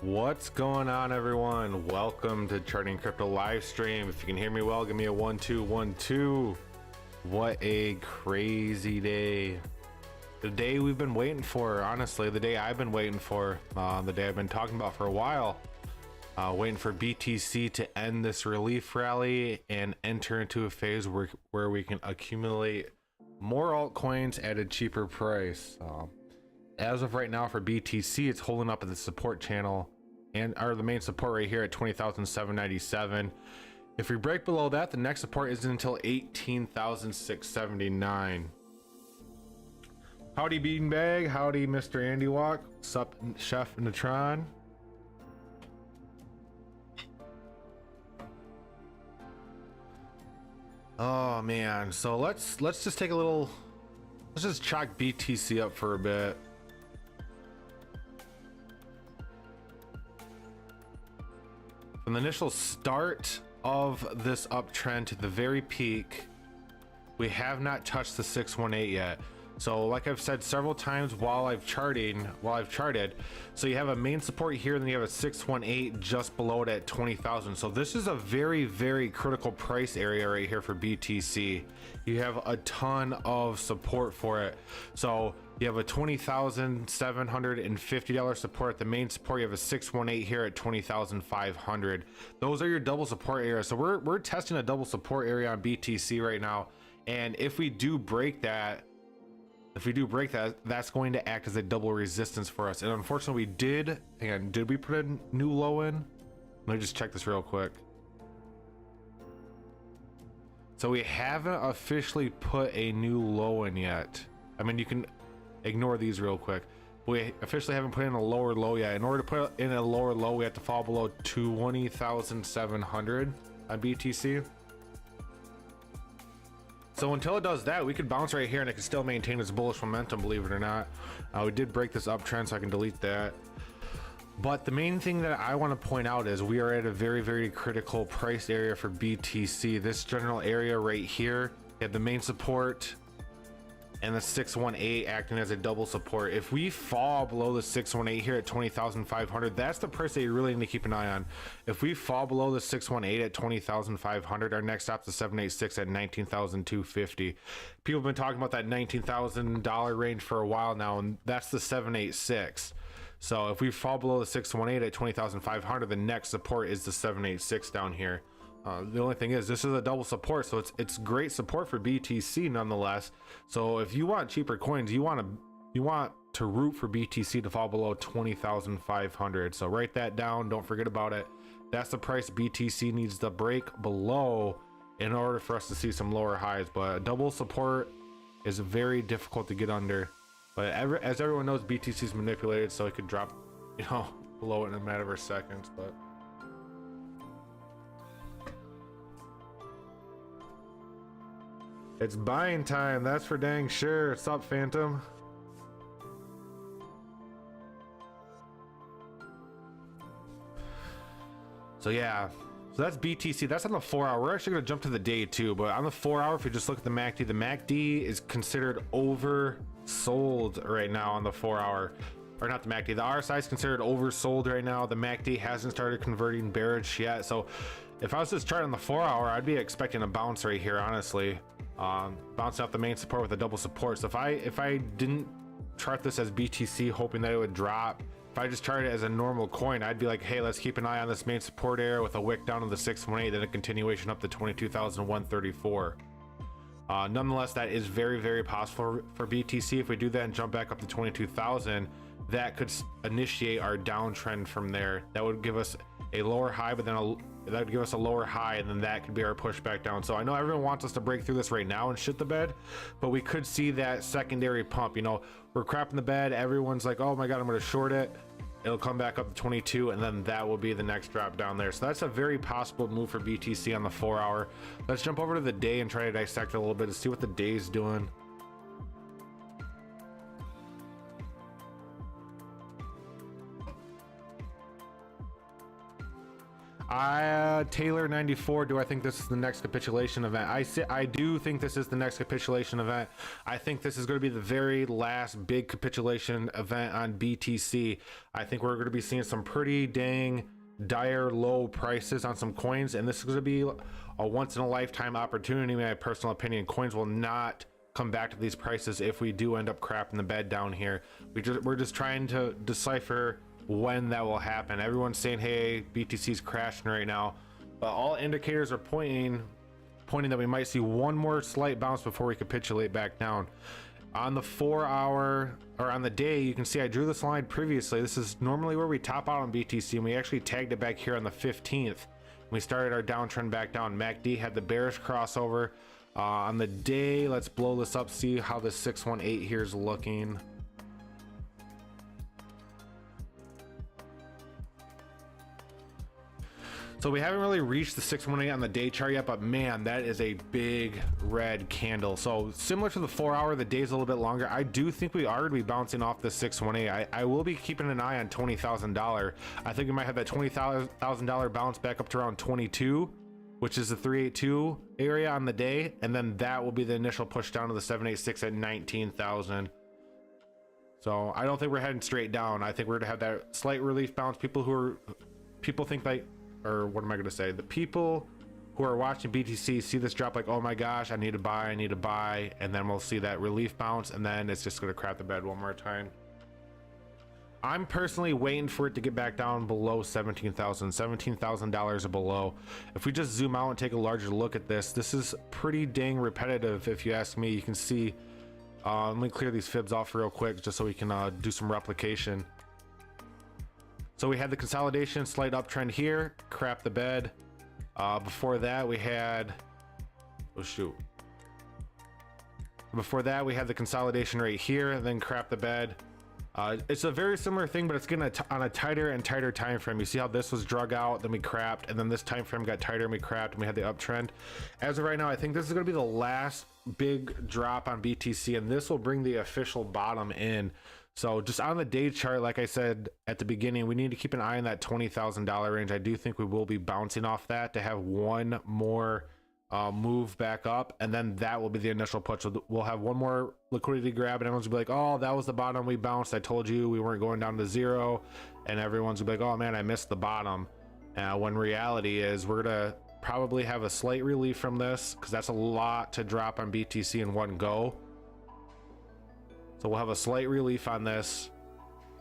What's going on, everyone? Welcome to Charting Crypto live stream. If you can hear me well, give me a 1-2-1-2. What a crazy day. The day we've been waiting for, honestly, the day I've been waiting for, the day I've been talking about for a while. Waiting for BTC to end this relief rally and enter into a phase where we can accumulate more altcoins at a cheaper price. As of right now for BTC, it's holding up at the support channel or the main support right here at 20,797. If we break below that, the next support isn't until 18,679. Howdy Beanbag, howdy Mr. Andy Walk, sup Chef Natron. Oh man, so let's just take a little, let's just chalk BTC up for a bit. From the initial start of this uptrend to the very peak, we have not touched the 618 yet. So like I've said several times while I've charted, so you have a main support here and then you have a 618 just below it at 20,000. So this is a very, very critical price area right here for BTC. You have a ton of support for it. So you have a $20,750 support at the main support. You have a 618 here at 20,500. Those are your double support areas. So we're testing a double support area on BTC right now. And if we do break that, that's going to act as a double resistance for us. And unfortunately we did, hang on, did we put a new low in? Let me just check this real quick. So we haven't officially put a new low in yet. I mean, you can ignore these real quick. We officially haven't put in a lower low yet. In order to put in a lower low, we have to fall below 20,700 on BTC. So until it does that, we could bounce right here and it can still maintain its bullish momentum, believe it or not. We did break this uptrend, so I can delete that. But the main thing that I want to point out is we are at a very, very critical price area for BTC. This general area right here, you have the main support and the 618 acting as a double support. If we fall below the 618 here at 20,500, that's the price that you really need to keep an eye on. If we fall below the 618 at 20,500, our next stop is 786 at 19,250. People have been talking about that $19,000 range for a while now, and that's the 786. So if we fall below the 618 at 20,500, the next support is the 786 down here. The only thing is this is a double support, so it's great support for BTC nonetheless. So if you want cheaper coins, you want to root for BTC to fall below 20,500. So write that down, don't forget about it. That's the price BTC needs to break below in order for us to see some lower highs. But a double support is very difficult to get under. But as everyone knows, BTC is manipulated, so it could drop, below it in a matter of seconds. But it's buying time, that's for dang sure. What's up, Phantom? So yeah, so that's BTC. That's on the 4 hour. We're actually going to jump to the day too, but on the 4 hour, if you just look at the MACD is considered oversold right now on the 4 hour. Or not the MACD, the RSI is considered oversold right now. The MACD hasn't started converting bearish yet. So if I was just charting on the 4 hour, I'd be expecting a bounce right here, honestly. Bouncing off the main support with a double support. So if I didn't chart this as BTC hoping that it would drop, if I just charted it as a normal coin, I'd be like, hey, let's keep an eye on this main support area with a wick down to the 618, then a continuation up to 22,134. Nonetheless, that is very, very possible for BTC. If we do that and jump back up to 22,000, that could initiate our downtrend from there. That would give us a lower high, but then that would give us a lower high, and then that could be our push back down. So I know everyone wants us to break through this right now and shit the bed, but we could see that secondary pump. We're crapping the bed, everyone's like, oh my god, I'm gonna short it, it'll come back up to 22, and then that will be the next drop down there. So that's a very possible move for BTC on the 4 hour. Let's jump over to the day and try to dissect it a little bit to see what the day's doing. Taylor 94, do I think this is the next capitulation event? I do think this is the next capitulation event. I think this is going to be the very last big capitulation event on BTC. I think we're going to be seeing some pretty dang dire low prices on some coins, and this is going to be a once in a lifetime opportunity. In my personal opinion, coins will not come back to these prices if we do end up crapping the bed down here. We're just trying to decipher when that will happen. Everyone's saying, hey, BTC's crashing right now, but all indicators are pointing that we might see one more slight bounce before we capitulate back down. On the 4 hour, or on the day, you can see I drew this line previously. This is normally where we top out on BTC, and we actually tagged it back here on the 15th. We started our downtrend back down. MACD had the bearish crossover. On the day, let's blow this up, see how the 618 here is looking. So we haven't really reached the 618 on the day chart yet, but man, that is a big red candle. So similar to the 4 hour, the day's a little bit longer. I do think we are to be bouncing off the 618. I will be keeping an eye on $20,000. I think we might have that $20,000 bounce back up to around 22, which is the 382 area on the day, and then that will be the initial push down to the 786 at 19,000. So I don't think we're heading straight down. I think we're gonna have that slight relief bounce. People think like, or what am I going to say? The people who are watching BTC see this drop like, oh my gosh, I need to buy, and then we'll see that relief bounce, and then it's just going to crap the bed one more time. I'm personally waiting for it to get back down below $17,000 or below. If we just zoom out and take a larger look at this, this is pretty dang repetitive if you ask me. You can see, let me clear these fibs off real quick just so we can do some replication. So we had the consolidation, slight uptrend here, crap the bed. Before that we had, oh shoot. Before that we had the consolidation right here, and then crap the bed. It's a very similar thing, but it's getting on a tighter and tighter time frame. You see how this was drug out, then we crapped, and then this time frame got tighter and we crapped, and we had the uptrend. As of right now, I think this is going to be the last big drop on BTC, and this will bring the official bottom in. So just on the day chart, like I said at the beginning, we need to keep an eye on that $20,000 range. I do think we will be bouncing off that to have one more move back up, and then that will be the initial push. We'll have one more liquidity grab, and everyone's gonna be like, oh, that was the bottom we bounced. I told you we weren't going down to zero. And everyone's gonna be like, oh man, I missed the bottom. When reality is we're gonna probably have a slight relief from this, because that's a lot to drop on BTC in one go. So we'll have a slight relief on this,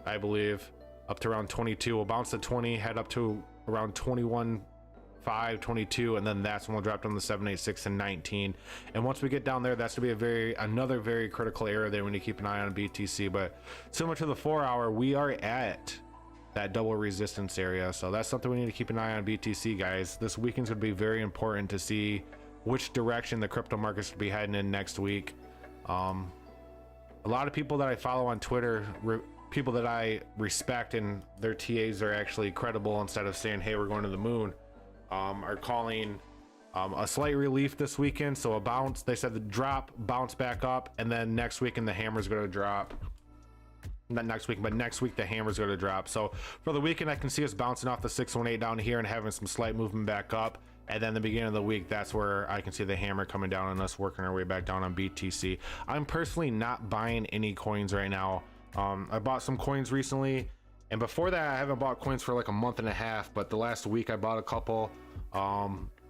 I believe, up to around 22. We'll bounce to 20, head up to around 21.5, 22, and then that's when we'll drop down to 786 and 19. And once we get down there, that's gonna be another very critical area there when you keep an eye on BTC. But similar to the 4 hour, we are at that double resistance area, so that's something we need to keep an eye on BTC, guys. This weekend's gonna be very important to see which direction the crypto markets will be heading in next week. A lot of people that I follow on Twitter, people that I respect and their TAs are actually credible, instead of saying, hey, we're going to the moon, are calling a slight relief this weekend. So a bounce, they said the drop, bounce back up, and then next weekend the hammer's going to drop. Not next week, but next week the hammer's going to drop. So for the weekend, I can see us bouncing off the 618 down here and having some slight movement back up. And then the beginning of the week, that's where I can see the hammer coming down and us working our way back down on BTC. I'm personally not buying any coins right now. I bought some coins recently, and before that I haven't bought coins for like a month and a half, but the last week I bought a couple.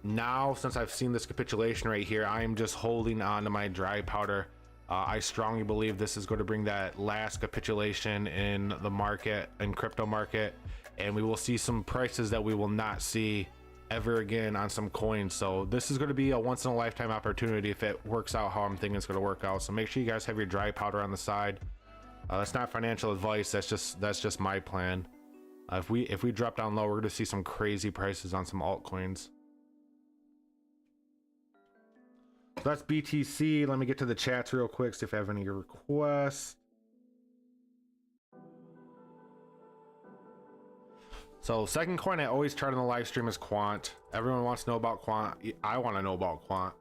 Now, since I've seen this capitulation right here, I am just holding on to my dry powder. I strongly believe this is going to bring that last capitulation in the market, in crypto market, and we will see some prices that we will not see ever again on some coins. So this is going to be a once in a lifetime opportunity if it works out how I'm thinking it's going to work out. So make sure you guys have your dry powder on the side. That's not financial advice, that's just my plan. If we drop down low, we're going to see some crazy prices on some altcoins. So that's BTC. Let me get to the chats real quick, see if I have any requests. So second coin I always chart on the live stream is Quant. Everyone wants to know about Quant. I want to know about Quant.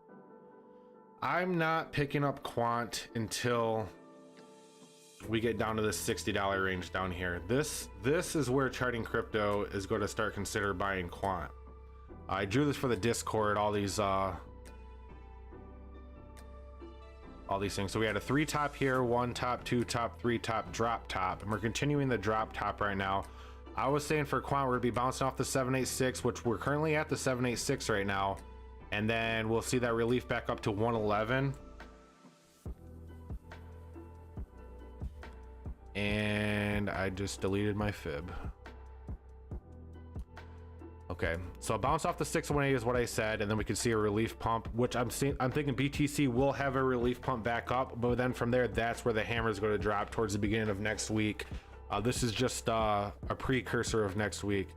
I'm not picking up Quant until we get down to this $60 range down here. This is where charting crypto is going to start consider buying Quant. I drew this for the Discord, all these things. So we had a 3 top here, 1 top, 2 top, 3 top, drop top, and we're continuing the drop top right now. I was saying for quant, we're gonna be bouncing off the 786, which we're currently at the 786 right now, and then we'll see that relief back up to 111. And I just deleted my fib. Okay, so bounce off the 618 is what I said, and then we can see a relief pump, which I'm thinking BTC will have a relief pump back up, but then from there, that's where the hammer is going to drop towards the beginning of next week. This is just a precursor of next week.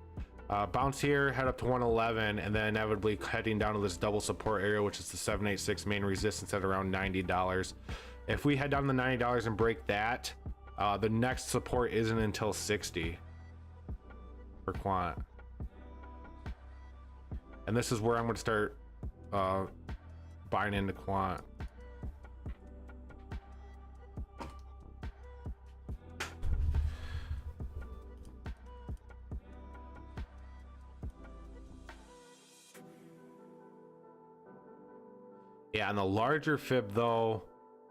Bounce here, head up to 111, and then inevitably heading down to this double support area, which is the 786 main resistance at around $90. If we head down to $90 and break that, the next support isn't until 60 for quant. And this is where I'm going to start buying into quant. Yeah, and the larger fib though,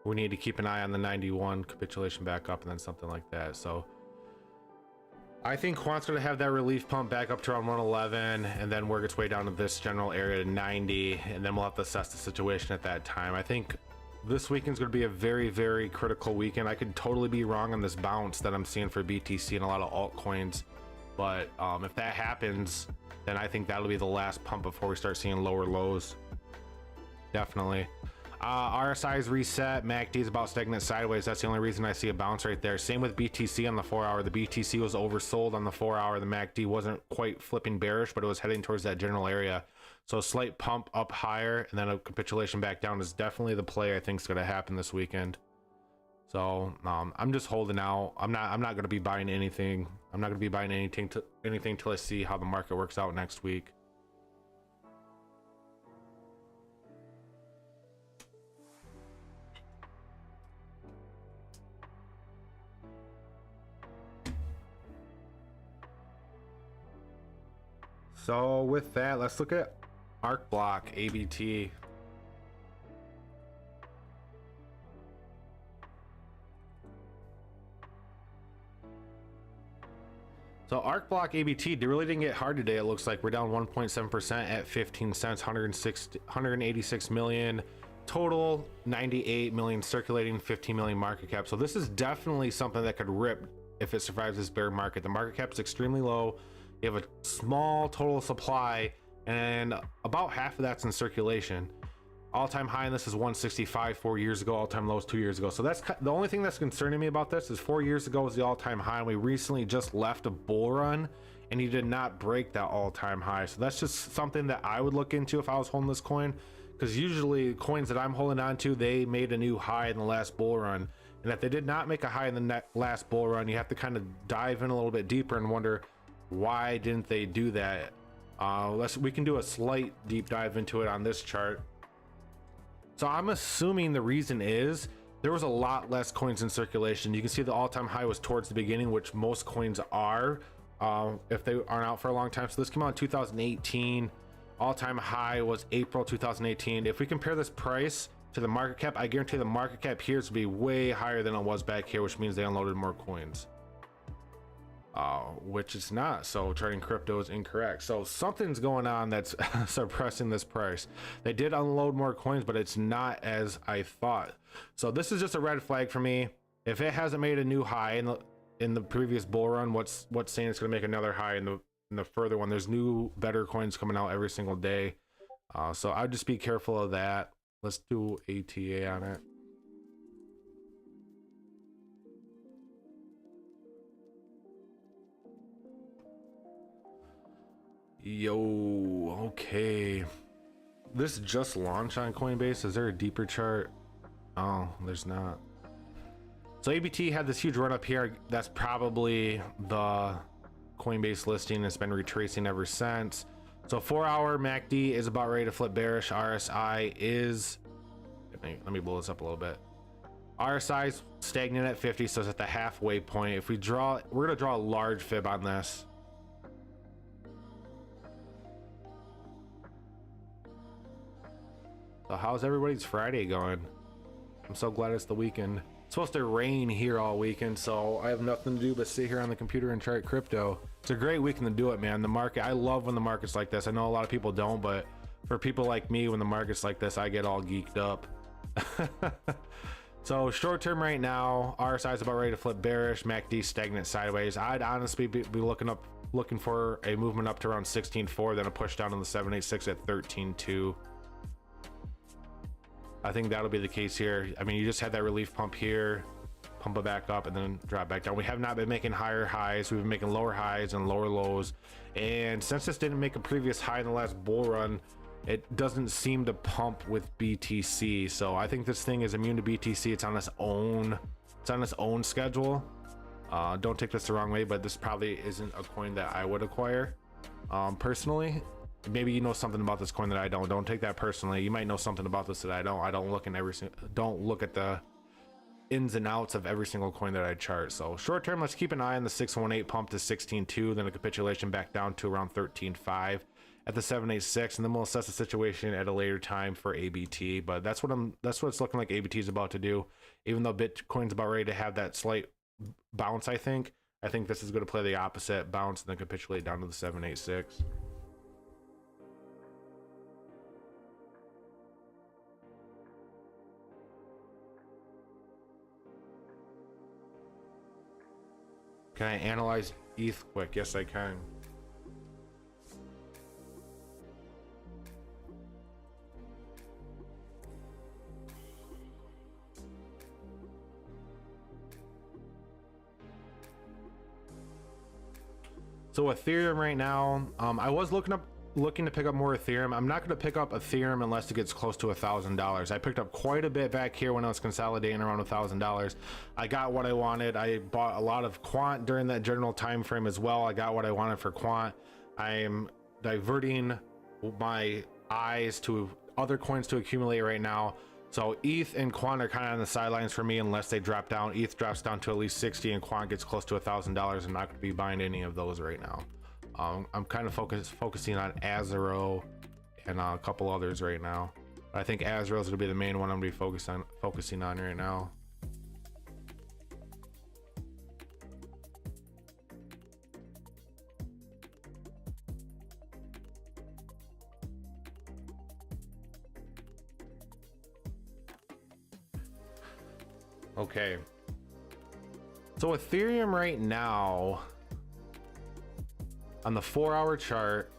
we need to keep an eye on the 91 capitulation back up and then something like that. So I think quant's going to have that relief pump back up to around 111 and then work its way down to this general area to 90, and then we'll have to assess the situation at that time. I think this weekend's going to be a very, very critical weekend. I could totally be wrong on this bounce that I'm seeing for BTC and a lot of altcoins, but if that happens, then I think that'll be the last pump before we start seeing lower lows. Definitely. RSI is reset. MACD is about stagnant sideways. That's the only reason I see a bounce right there. Same with BTC on the 4 hour. The BTC was oversold on the 4 hour. The MACD wasn't quite flipping bearish, but it was heading towards that general area. So a slight pump up higher and then a capitulation back down is definitely the play I think is going to happen this weekend. So I'm just holding out. I'm not going to be buying anything. I'm not going to be buying anything till I see how the market works out next week. So with that, let's look at arc block ABT. So arc block ABT really didn't get hard today. It looks like we're down 1.7% at 15 cents, 186 million total, 98 million circulating, 15 million market cap. So this is definitely something that could rip if it survives this bear market. The market cap is extremely low. You have a small total supply and about half of that's in circulation. All-time high in this is 165 4 years ago, all-time lows 2 years ago. So that's the only thing that's concerning me about this is 4 years ago was the all-time high, and we recently just left a bull run and he did not break that all-time high. So that's just something that I would look into if I was holding this coin, because usually coins that I'm holding on to, they made a new high in the last bull run, and if they did not make a high in the last bull run, you have to kind of dive in a little bit deeper and wonder, why didn't they do that? We can do a slight deep dive into it on this chart. So I'm assuming the reason is there was a lot less coins in circulation. You can see the all-time high was towards the beginning, which most coins are if they aren't out for a long time. So this came out in 2018. All-time high was April 2018. If we compare this price to the market cap, I guarantee the market cap here is to be way higher than it was back here, which means they unloaded more coins. Which it's not. So trading crypto is incorrect. So something's going on that's suppressing this price. They did unload more coins, but it's not as I thought. So this is just a red flag for me. If it hasn't made a new high in the previous bull run, what's saying it's going to make another high in the further one? There's new better coins coming out every single day. So I'd just be careful of that. Let's do ATA on it. Yo, okay. This just launched on Coinbase. Is there a deeper chart? Oh, there's not. So ABT had this huge run up here. That's probably the Coinbase listing. It's been retracing ever since. So 4 hour MACD is about ready to flip bearish. RSI is, let me blow this up a little bit. RSI is stagnant at 50, so it's at the halfway point. If we draw, we're gonna draw a large fib on this. So how's everybody's Friday going? I'm so glad it's the weekend. It's supposed to rain here all weekend, so I have nothing to do but sit here on the computer and chart crypto. It's a great weekend to do it, man. The market, I love when the market's like this. I know a lot of people don't, but for people like me, when the market's like this, I get all geeked up. So short term right now, RSI is about ready to flip bearish, MACD stagnant sideways. I'd honestly be looking for a movement up to around 16.4, then a push down on the 786 at 13.2. I think that'll be the case here. I mean, you just had that relief pump here, pump it back up, and then drop back down. We have not been making higher highs. We've been making lower highs and lower lows. And since this didn't make a previous high in the last bull run, it doesn't seem to pump with BTC. So I think this thing is immune to BTC. It's on its own schedule. Don't take this the wrong way, but this probably isn't a coin that I would acquire personally. Maybe you know something about this coin that I don't take that personally. You might know something about this that I don't look at the ins and outs of every single coin that I chart. So short term, let's keep an eye on the 618 pump to 16.2, then a capitulation back down to around 13.5 at the 786, and then we'll assess the situation at a later time for ABT. But that's what it's looking like ABT is about to do. Even though Bitcoin's about ready to have that slight bounce, I think this is going to play the opposite, bounce and then capitulate down to the 786. Can I analyze ETH quick? Yes, I can. So Ethereum right now, I was looking to pick up more Ethereum. I'm not going to pick up Ethereum unless it gets close to $1,000. I picked up quite a bit back here when I was consolidating around $1,000. I got what I wanted. I bought a lot of quant during that general time frame as well. I got what I wanted for quant. I am diverting my eyes to other coins to accumulate right now. So ETH and quant are kind of on the sidelines for me unless they drop down. ETH drops down to at least 60 and quant gets close to $1,000. I'm not going to be buying any of those right now. I'm kind of focusing on Azero and a couple others right now. I think Azero is going to be the main one I'm going to be focusing on right now. Okay. So Ethereum right now, on the 4-hour chart,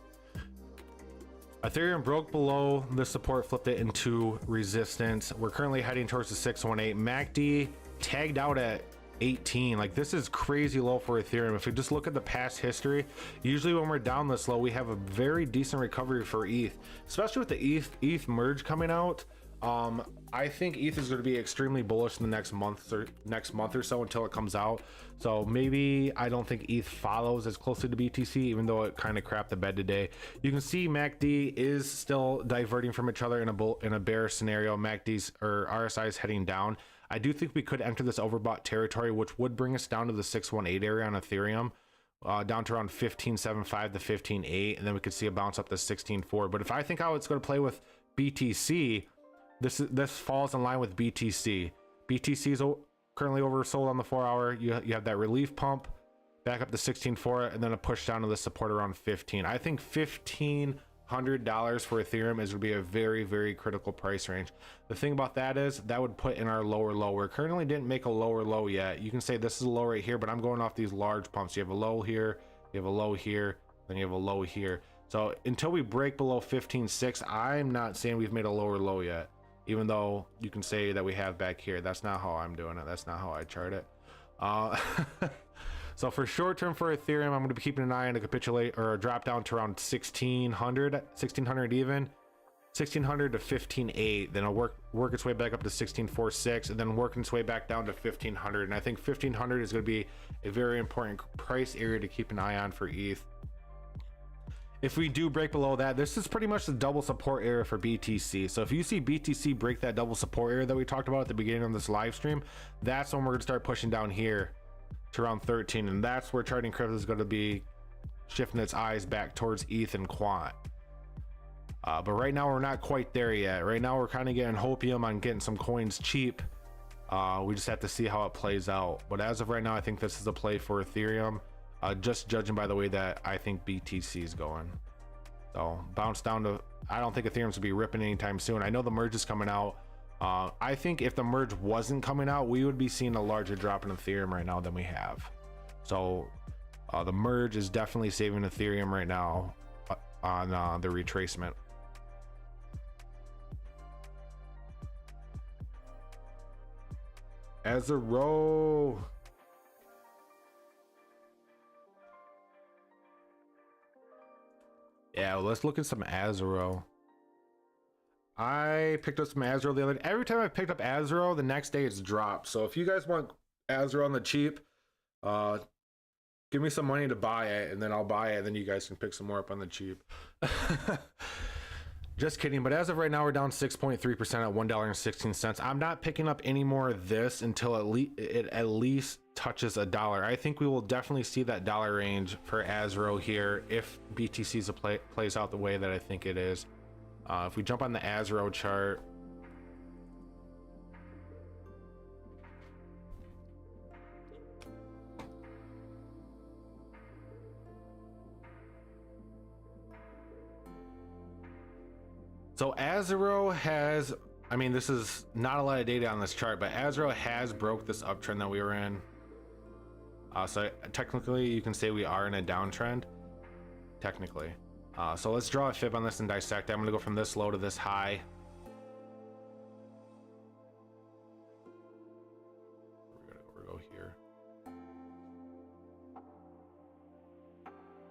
Ethereum broke below the support, flipped it into resistance. We're currently heading towards the 618. MACD tagged out at 18. Like, this is crazy low for Ethereum. If you just look at the past history, usually when we're down this low, we have a very decent recovery for ETH, especially with the ETH merge coming out. I think ETH is going to be extremely bullish in the next month or so until it comes out. So maybe I don't think ETH follows as closely to BTC, even though it kind of crapped the bed today. You can see MACD is still diverting from each other in a bear scenario. MACD's or RSI is heading down. I do think we could enter this overbought territory, which would bring us down to the 618 area on Ethereum, down to around 15.75 to 15.8, and then we could see a bounce up to 16.4. But if I think how it's going to play with BTC, this falls in line with BTC. BTC is currently oversold on the 4-hour. You have that relief pump back up to 16.4, and then a push down to the support around 15. I think $1,500 for Ethereum is going to be a very, very critical price range. The thing about that is that would put in our lower low. We currently didn't make a lower low yet. You can say this is a low right here, but I'm going off these large pumps. You have a low here, you have a low here, then you have a low here. So until we break below 15.6, I'm not saying we've made a lower low yet. Even though you can say that we have back here, that's not how I'm doing it. That's not how I chart it. So for short term for Ethereum, I'm going to be keeping an eye on a capitulate or a drop down to around 1600 even, 1600 to 15.8. Then it'll work its way back up to 16.46, and then working its way back down to 1500. And I think 1500 is going to be a very important price area to keep an eye on for ETH. If we do break below that, this is pretty much the double support area for BTC. So if you see BTC break that double support area that we talked about at the beginning of this live stream, that's when we're going to start pushing down here to around 13. And that's where Charting Crypto is going to be shifting its eyes back towards ETH and quant. But right now we're not quite there yet. Right now we're kind of getting hopium on getting some coins cheap. We just have to see how it plays out. But as of right now, I think this is a play for Ethereum, just judging by the way that I think BTC is going. So bounce down to, I don't think Ethereum's gonna be ripping anytime soon. I know the merge is coming out. I think if the merge wasn't coming out, we would be seeing a larger drop in Ethereum right now than we have. So the merge is definitely saving Ethereum right now on the retracement. As a row. Yeah, well, let's look at some Azero. I picked up some Azero the other day. Every time I picked up Azero, the next day it's dropped. So if you guys want Azero on the cheap, give me some money to buy it, and then I'll buy it, and then you guys can pick some more up on the cheap. Just kidding, but as of right now, we're down 6.3% at $1.16. I'm not picking up any more of this until it at least touches $1. I think we will definitely see that dollar range for Azero here if BTC plays out the way that I think it is. If we jump on the Azero chart, so Azero has, I mean, this is not a lot of data on this chart, but Azero has broke this uptrend that we were in. So technically you can say we are in a downtrend, technically. So let's draw a fib on this and dissect it. I'm gonna go from this low to this high. We're gonna go here.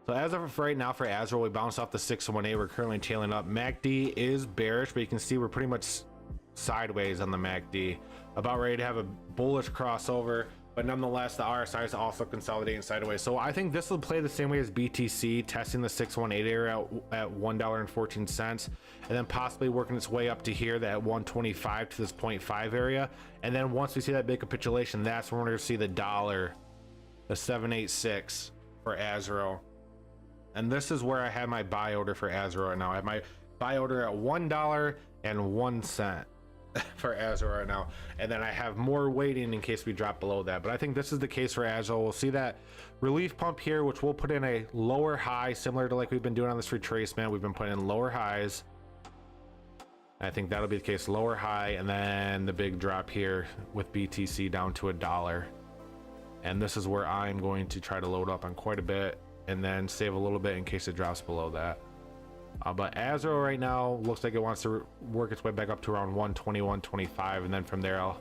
So as of right now for Azure, we bounced off the 618. We're currently tailing up. MACD is bearish, but you can see we're pretty much sideways on the MACD. About ready to have a bullish crossover, but nonetheless, the RSI is also consolidating sideways. So I think this will play the same way as BTC, testing the 618 area at $1.14, and then possibly working its way up to here, that 125 to this 0.5 area. And then once we see that big capitulation, that's when we're gonna see the dollar, the 786 for Azero. And this is where I have my buy order for Azero right now. I have my buy order at $1.01 for Azure right now, and then I have more waiting in case we drop below that. But I think this is the case for Azure. We'll see that relief pump here, which we'll put in a lower high, similar to like we've been doing on this retracement. We've been putting in lower highs. I think that'll be the case, lower high, and then the big drop here with BTC down to $1. And this is where I'm going to try to load up on quite a bit and then save a little bit in case it drops below that. But Azure right now looks like it wants to work its way back up to around 120, 125, and then from there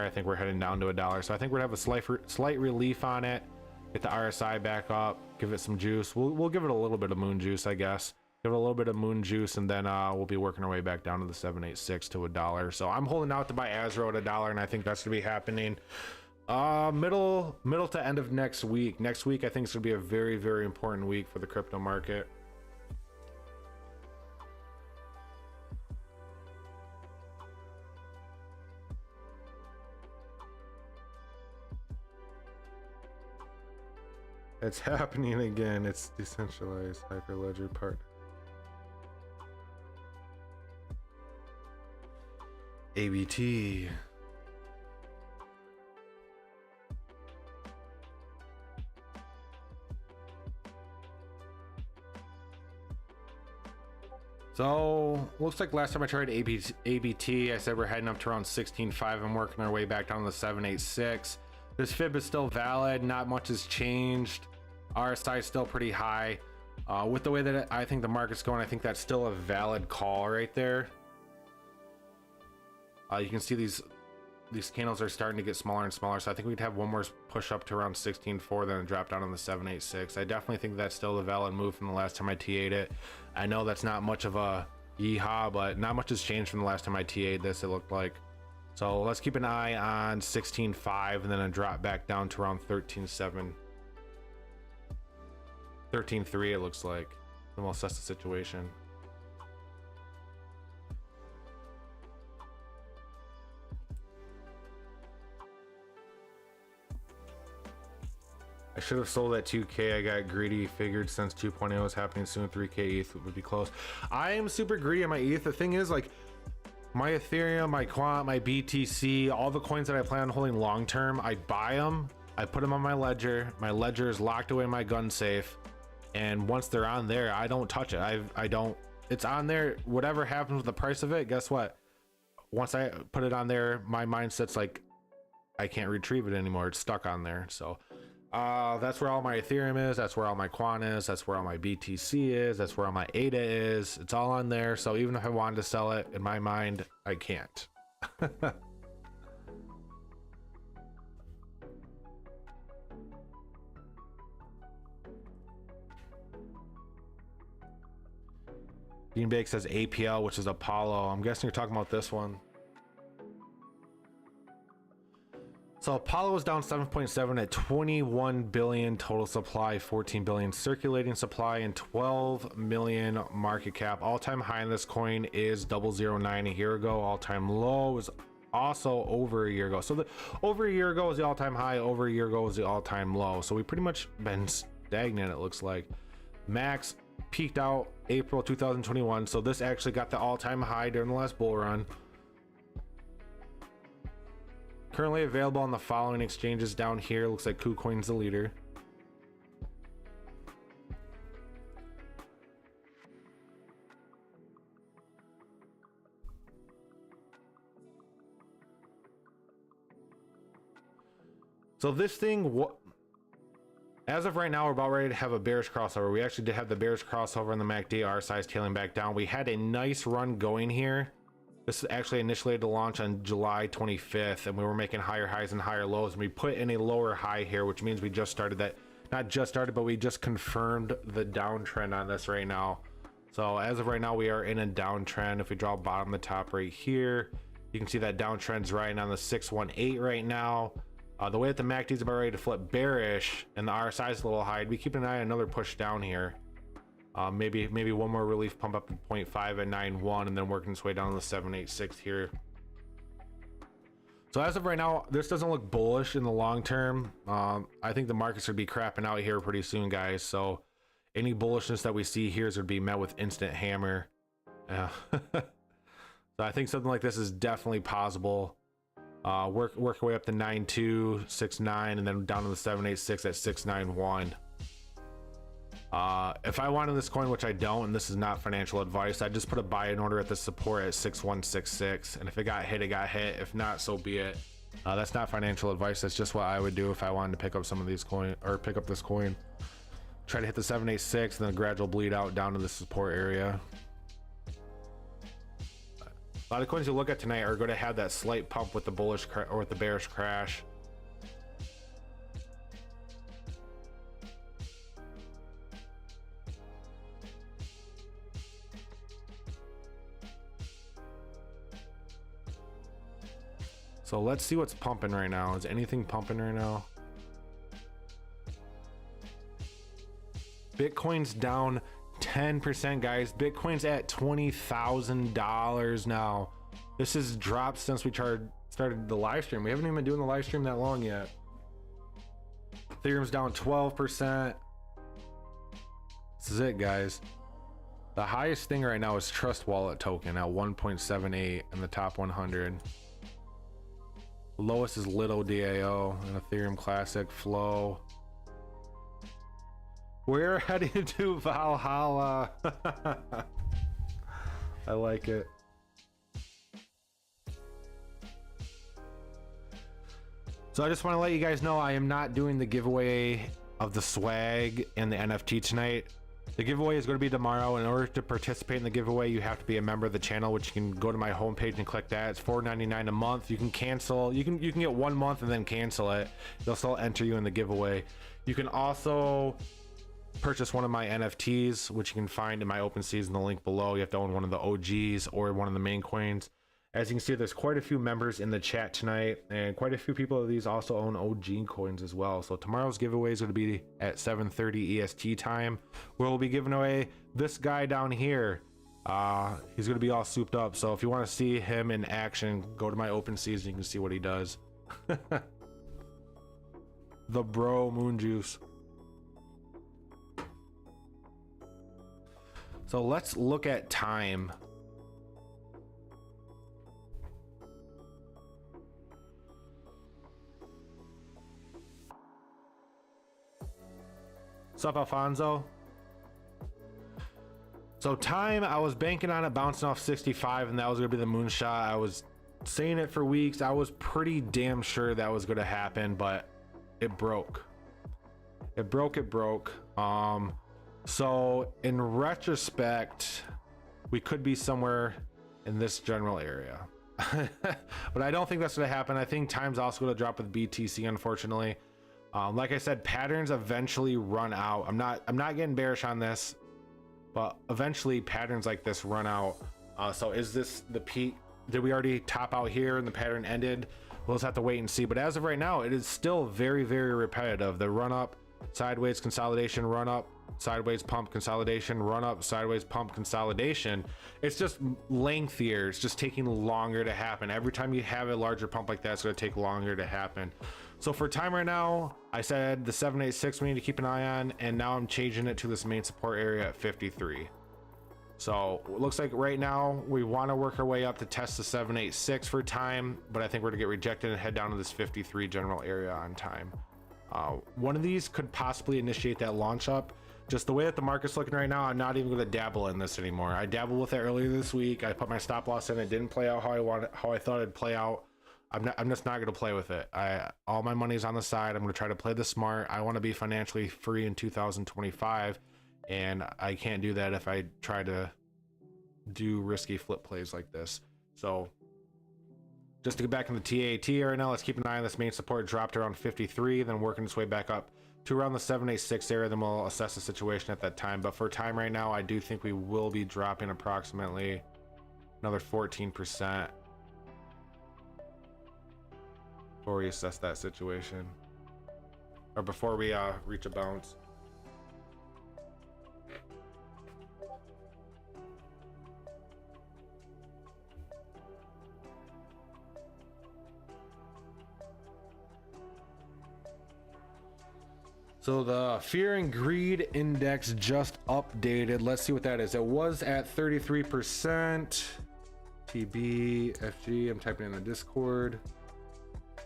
I think we're heading down to $1. So I think we're gonna have a slight relief on it, get the RSI back up, give it some juice. We'll give it a little bit of moon juice, I guess. Give it a little bit of moon juice, and then we'll be working our way back down to the 786 to $1. So I'm holding out to buy Azure at $1, and I think that's gonna be happening middle to end of next week. Next week I think it's gonna be a very, very important week for the crypto market. It's happening again. It's decentralized hyperledger partner. ABT. So looks like last time I tried ABT, I said we're heading up to around 16.5 and working our way back down to the 786. This fib is still valid, not much has changed. RSI is still pretty high. With the way that I think the market's going, I think that's still a valid call right there. You can see these candles are starting to get smaller and smaller, so I think we'd have one more push up to around 16.4, then drop down on the 786. I definitely think that's still a valid move from the last time I TA'd it. I know that's not much of a yeehaw, but not much has changed from the last time I TA'd this, it looked like. So let's keep an eye on 16.5 and then a drop back down to around 13.7. 13.3 it looks like. And we'll assess the situation. I should have sold at 2K. I got greedy. Figured since 2.0 is happening soon, 3K ETH would be close. I am super greedy on my ETH. The thing is, like, my Ethereum, my Quant, my BTC, all the coins that I plan on holding long term, I buy them, I put them on my ledger. My ledger is locked away in my gun safe, and once they're on there, I don't touch it. I don't. It's on there. Whatever happens with the price of it, guess what? Once I put it on there, my mindset's like, I can't retrieve it anymore. It's stuck on there. So that's where all my Ethereum is. That's where all my Quant is. That's where all my BTC is. That's where all my ADA is. It's all on there. So even if I wanted to sell it, in my mind, I can't. Beanbake says APL, which is Apollo. I'm guessing you're talking about this one. So Apollo is down 7.7 at 21 billion total supply, 14 billion circulating supply, and 12 million market cap. All-time high in this coin is 009 a year ago. All-time low was also over a year ago. So over a year ago was the all-time high. Over a year ago was the all-time low. So we pretty much been stagnant, it looks like. Max peaked out April 2021. So this actually got the all-time high during the last bull run. Currently available on the following exchanges down here. Looks like KuCoin's the leader. So this thing, as of right now, we're about ready to have a bearish crossover. We actually did have the bearish crossover in the MACD, our size tailing back down. We had a nice run going here. This is actually initiated to launch on July 25th, and we were making higher highs and higher lows, and we put in a lower high here, which means we just started that, not just started, but we just confirmed the downtrend on this right now. So as of right now, we are in a downtrend. If we draw bottom the top right here, you can see that downtrend's riding on the 618 right now. The way that the MACD is about ready to flip bearish and the RSI is a little high, we keep an eye on another push down here. Maybe one more relief pump up to 0.5 at 9.1 and then working its way down to the 786 here. So as of right now, this doesn't look bullish in the long term. I think the markets would be crapping out here pretty soon, guys. So any bullishness that we see here is going to be met with instant hammer. So I think something like this is definitely possible. Work our way up to 9.269 and then down to the 786 at 691. If I wanted this coin, which I don't, and this is not financial advice, I just put a buy-in order at the support at 6166, and if it got hit, it got hit. If not, so be it. That's not financial advice. That's just what I would do if I wanted to pick up some of these coin, or pick up this coin. Try to hit the 786 and then gradual bleed out down to the support area. A lot of coins you look at tonight are going to have that slight pump with the bullish or with the bearish crash. So let's see what's pumping right now. Is anything pumping right now? Bitcoin's down 10%, guys. Bitcoin's at $20,000 now. This has dropped since we started the live stream. We haven't even been doing the live stream that long yet. Ethereum's down 12%. This is it, guys. The highest thing right now is Trust Wallet token at 1.78 in the top 100. Lowest is Little DAO and Ethereum Classic Flow. We're heading to Valhalla. I like it. So I just want to let you guys know I am not doing the giveaway of the swag and the NFT tonight. The giveaway is going to be tomorrow. In order to participate in the giveaway, you have to be a member of the channel, which you can go to my homepage and click that. It's $4.99 a month. You can cancel. You can get 1 month and then cancel it. They'll still enter you in the giveaway. You can also purchase one of my NFTs, which you can find in my OpenSeas in the link below. You have to own one of the OGs or one of the main coins. As you can see, there's quite a few members in the chat tonight, and quite a few people of these also own OG coins as well. So tomorrow's giveaway is going to be at 7:30 EST time, where we'll be giving away this guy down here. He's going to be all souped up. So if you want to see him in action, go to my OpenSeas and you can see what he does. the bro moon juice. So let's look at time. What's up, Alfonso? So time, I was banking on it bouncing off 65 and that was gonna be the moonshot. I was saying it for weeks. I was pretty damn sure that was gonna happen, but it broke. It broke. So in retrospect, we could be somewhere in this general area. But I don't think that's gonna happen. I think time's also gonna drop with BTC, unfortunately. Like I said, patterns eventually run out. I'm not getting bearish on this, but eventually patterns like this run out. So is this the peak? Did we already top out here and the pattern ended? We'll just have to wait and see. But as of right now, it is still very, very repetitive. The run up, sideways consolidation, run up, sideways pump, consolidation, run up, sideways pump, consolidation. It's just lengthier. It's just taking longer to happen. Every time you have a larger pump like that, it's going to take longer to happen. So for time right now, I said the 786 we need to keep an eye on, and now I'm changing it to this main support area at 53. So it looks like right now we want to work our way up to test the 786 for time, but I think we're gonna get rejected and head down to this 53 general area on time. One of these could possibly initiate that launch up. Just the way that the market's looking right now, I'm not even going to dabble in this anymore. I dabbled with it earlier this week. I put my stop loss in. It didn't play out how I thought it'd play out. I'm just not going to play with it. All my money's on the side. I'm going to try to play this smart. I want to be financially free in 2025, and I can't do that if I try to do risky flip plays like this. So just to get back in the TAT right now, let's keep an eye on this main support. Dropped around 53, then working its way back up to around the 786 area. Then we'll assess the situation at that time. But for time right now, I do think we will be dropping approximately another 14% before we assess that situation, or before we reach a bounce. So the fear and greed index just updated. Let's see what that is. It was at 33%. TB, FG, I'm typing in the Discord.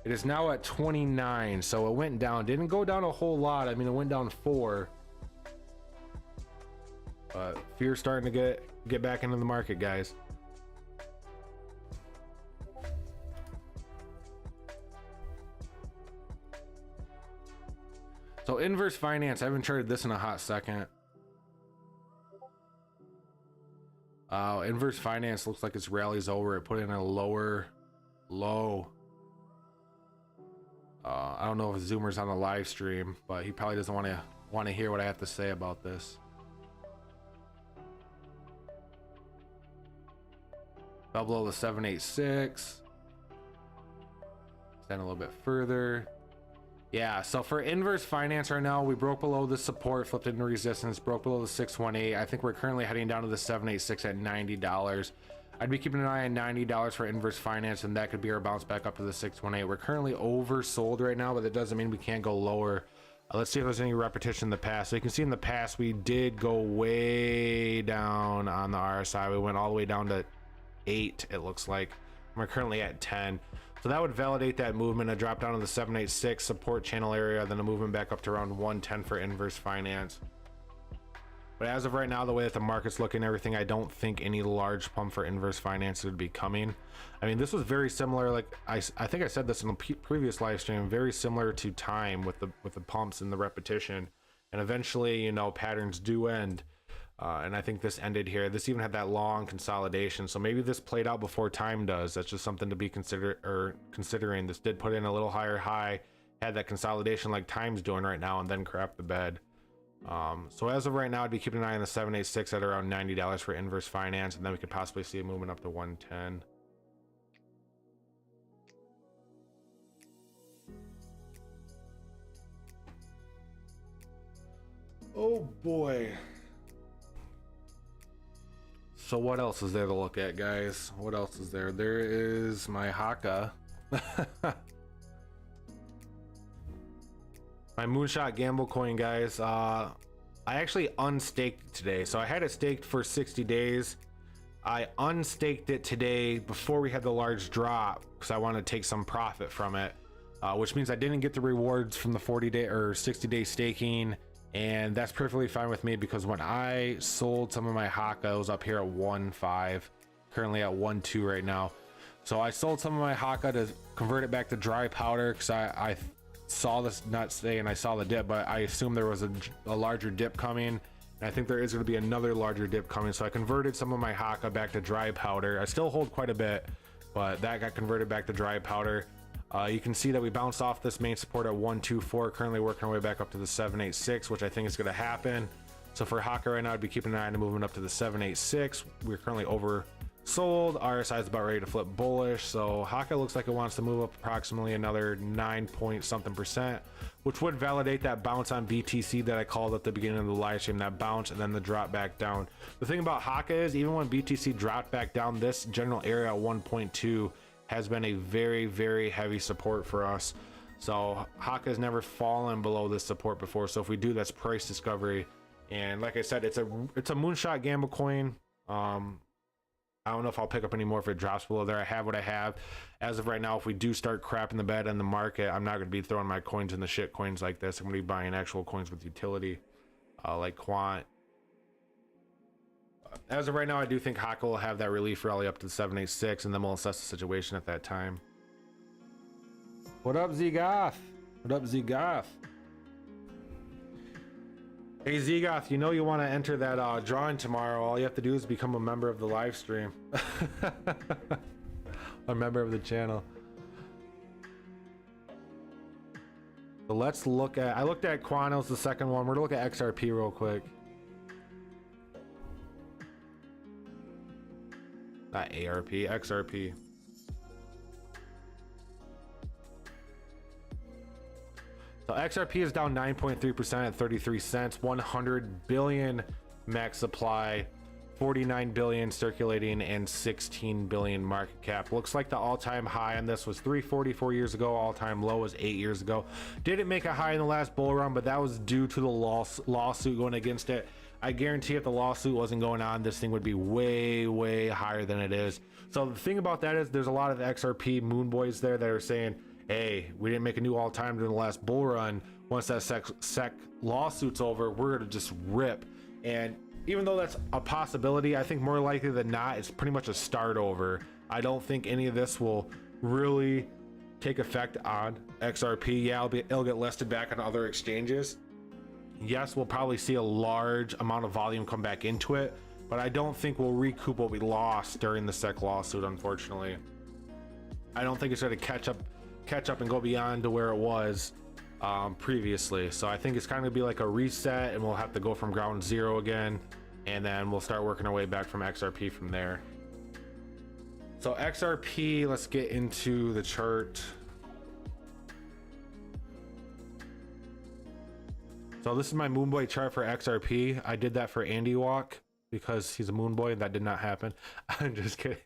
It is now at 29, so it went down. Didn't go down a whole lot. I mean, it went down 4. But fear's starting to get back into the market, guys. So inverse finance, I haven't charted this in a hot second. Inverse finance looks like its rally's over. It put in a lower low. I don't know if Zoomer's on the live stream, but he probably doesn't want to hear what I have to say about this. Fell below the 786. Stand a little bit further. Yeah, so for inverse finance right now, we broke below the support, flipped into resistance, broke below the 618. I think we're currently heading down to the 786 at $90. I'd be keeping an eye on $90 for inverse finance, and that could be our bounce back up to the 618. We're currently oversold right now, but that doesn't mean we can't go lower. Let's see if there's any repetition in the past. So you can see in the past, we did go way down on the RSI. We went all the way down to 8, it looks like. We're currently at 10. So that would validate that movement. A drop down to the 786 support channel area, then a movement back up to around 110 for inverse finance. But as of right now, the way that the market's looking, everything, I don't think any large pump for inverse finance would be coming. I mean, this was very similar. Like I think I said this in a previous live stream, very similar to time with the pumps and the repetition. And eventually, you know, patterns do end. And I think this ended here. This even had that long consolidation. So maybe this played out before time does. That's just something to be considering. This did put in a little higher high, had that consolidation like time's doing right now, and then crap the bed. So as of right now, I'd be keeping an eye on the 786 at around $90 for inverse finance, and then we could possibly see a movement up to 110. Oh boy. So what else is there to look at, guys? What else is there? There is my Haka. My moonshot gamble coin, guys. I actually unstaked it today. So I had it staked for 60 days. I unstaked it today before we had the large drop because I wanted to take some profit from it, which means I didn't get the rewards from the 40-day or 60-day staking, and that's perfectly fine with me because when I sold some of my Haka, it was up here at 1.5, currently at 1.2 right now. So I sold some of my Haka to convert it back to dry powder because I saw this, not saying I saw the dip, but I assumed there was a larger dip coming. And I think there is going to be another larger dip coming. So I converted some of my Haka back to dry powder. I still hold quite a bit, but that got converted back to dry powder. You can see that we bounced off this main support at 1.24, currently working our way back up to the 7.86, which I think is going to happen. So for Haka right now, I'd be keeping an eye on the movement up to the 7.86. We're currently oversold. RSI is about ready to flip bullish. So Haka looks like it wants to move up approximately another 9 point something percent, which would validate that bounce on BTC that I called at the beginning of the live stream, that bounce and then the drop back down. The thing about Haka is even when BTC dropped back down, this general area at 1.2 has been a very, very heavy support for us. So Haka has never fallen below this support before. So if we do, that's price discovery. And like I said, it's a moonshot gamble coin. I don't know if I'll pick up any more if it drops below there. I have what I have. As of right now, if we do start crapping the bed in the market, I'm not going to be throwing my coins in the shit coins like this. I'm going to be buying actual coins with utility, like Quant. As of right now, I do think Haka will have that relief rally up to the 7.86, and then we'll assess the situation at that time. What up, Z-Goth? What up, Z-Goth? Hey, Z-Goth, you know you want to enter that drawing tomorrow. All you have to do is become a member of the live stream. A member of the channel. So let's look at, I looked at Quanos, the second one. We're gonna look at XRP real quick. Not ARP, XRP. So XRP is down 9.3% at 33 cents, 100 billion max supply, 49 billion circulating, and 16 billion market cap. Looks like the all-time high on this was 344 years ago. All-time low was 8 years ago. Didn't make a high in the last bull run, but that was due to the lawsuit going against it. I guarantee if the lawsuit wasn't going on, this thing would be way, way higher than it is. So the thing about that is there's a lot of XRP moon boys there that are saying, hey, we didn't make a new all-time during the last bull run. Once that SEC lawsuit's over, we're gonna just rip. And even though that's a possibility, I think more likely than not, it's pretty much a start over. I don't think any of this will really take effect on XRP. Yeah, it'll get listed back on other exchanges. Yes, we'll probably see a large amount of volume come back into it, but I don't think we'll recoup what we lost during the SEC lawsuit, unfortunately. I don't think it's going to catch up and go beyond to where it was previously. So I think it's kind of be like a reset, and we'll have to go from ground zero again, and then we'll start working our way back from XRP from there. So XRP, let's get into the chart. So this is my moon boy chart for XRP. I did that for Andy Walk because he's a moon boy, and that did not happen. I'm just kidding.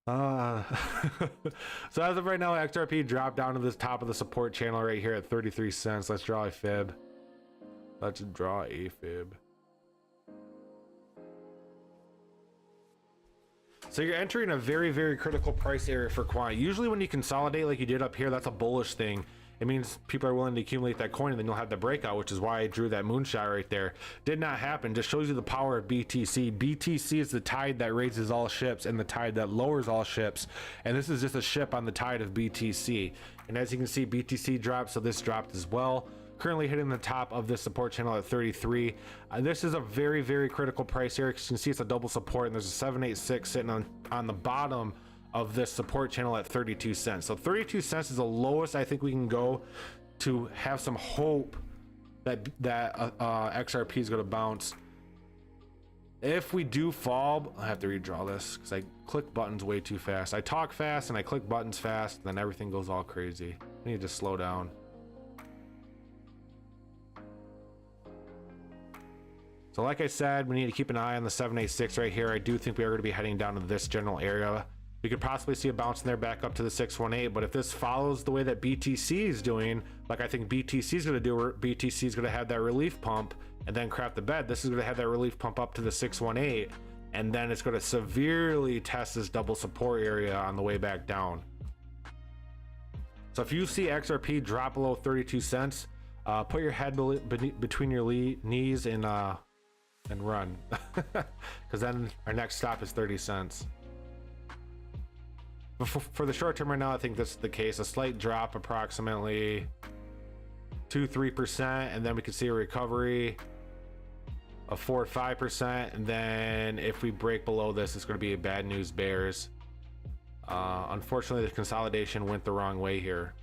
So as of right now, XRP dropped down to this top of the support channel right here at 33 cents. Let's draw a fib. Let's draw a fib. So you're entering a very, very critical price area for Quant. Usually when you consolidate like you did up here, that's a bullish thing. It means people are willing to accumulate that coin, and then you'll have the breakout, which is why I drew that moonshot right there. Did not happen. Just shows you the power of BTC. BTC is the tide that raises all ships and the tide that lowers all ships. And this is just a ship on the tide of BTC. And as you can see, BTC dropped, so this dropped as well. Currently hitting the top of this support channel at 33. This is a very, very critical price here. As you can see, it's a double support, and there's a 786 sitting on the bottom of this support channel at 32 cents. So 32 cents is the lowest I think we can go to have some hope that XRP is going to bounce. If we do fall, I have to redraw this because I click buttons way too fast. I talk fast and I click buttons fast, and then everything goes all crazy. I need to slow down. So like I said, we need to keep an eye on the 786 right here. I do think we are going to be heading down to this general area. We could possibly see a bounce in there back up to the 618, but if this follows the way that BTC is doing, like I think BTC is going to do, BTC is going to have that relief pump and then crap the bed. This is going to have that relief pump up to the 618, and then it's going to severely test this double support area on the way back down. So if you see XRP drop below 32 cents, put your head between your knees and run, because then our next stop is 30 cents. For the short term right now, I think this is the case. A slight drop, approximately 2-3%, and then we could see a recovery of 4-5%, and then if we break below this, it's going to be a bad news bears. Unfortunately, the consolidation went the wrong way here,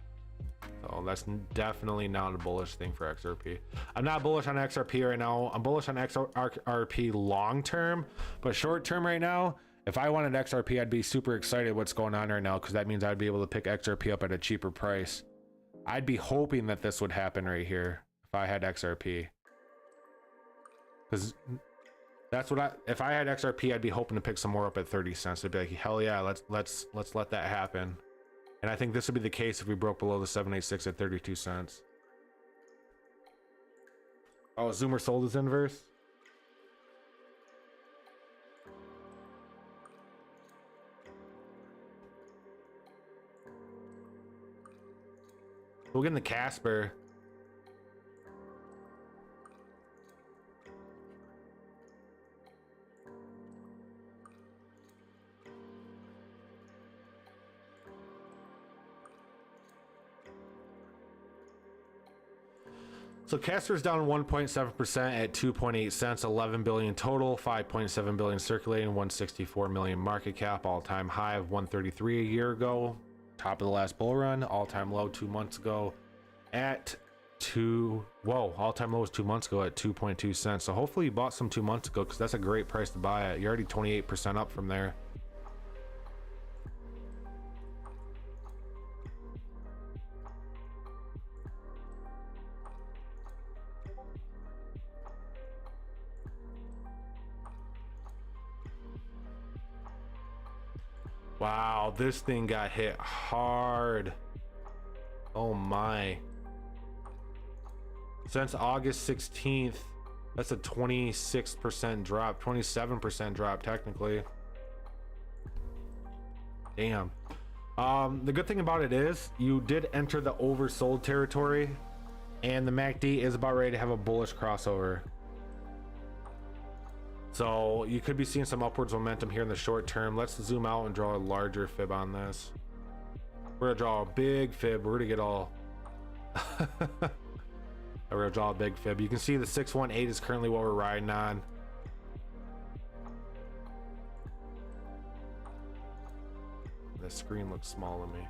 so that's definitely not a bullish thing for XRP. I'm not bullish on XRP right now. I'm bullish on XRP long term, but short term right now, if I wanted XRP, I'd be super excited what's going on right now, because that means I'd be able to pick XRP up at a cheaper price. I'd be hoping that this would happen right here if I had XRP, because that's what if I had XRP, I'd be hoping to pick some more up at 30 cents. I'd be like, hell yeah, let's let that happen. And I think this would be the case if we broke below the 786 at 32 cents. Oh, Zoomer sold his inverse. We'll get in the Casper. So Casper's down 1.7% at 2.8 cents, 11 billion total, 5.7 billion circulating, 164 million market cap, all-time high of 133 a year ago. Top of the last bull run, all-time low 2 months ago at all-time low was 2 months ago at 2.2 cents. So hopefully you bought some 2 months ago, because that's a great price to buy at. You're already 28% up from there. Wow, this thing got hit hard. Oh my. Since August 16th, that's a 26% drop, 27% drop technically. Damn. The good thing about it is you did enter the oversold territory, and the MACD is about ready to have a bullish crossover. So you could be seeing some upwards momentum here in the short term. Let's zoom out and draw a larger fib on this. We're gonna draw a big fib. We're gonna get all we're gonna draw a big fib. You can see the 618 is currently what we're riding on. The screen looks small to me.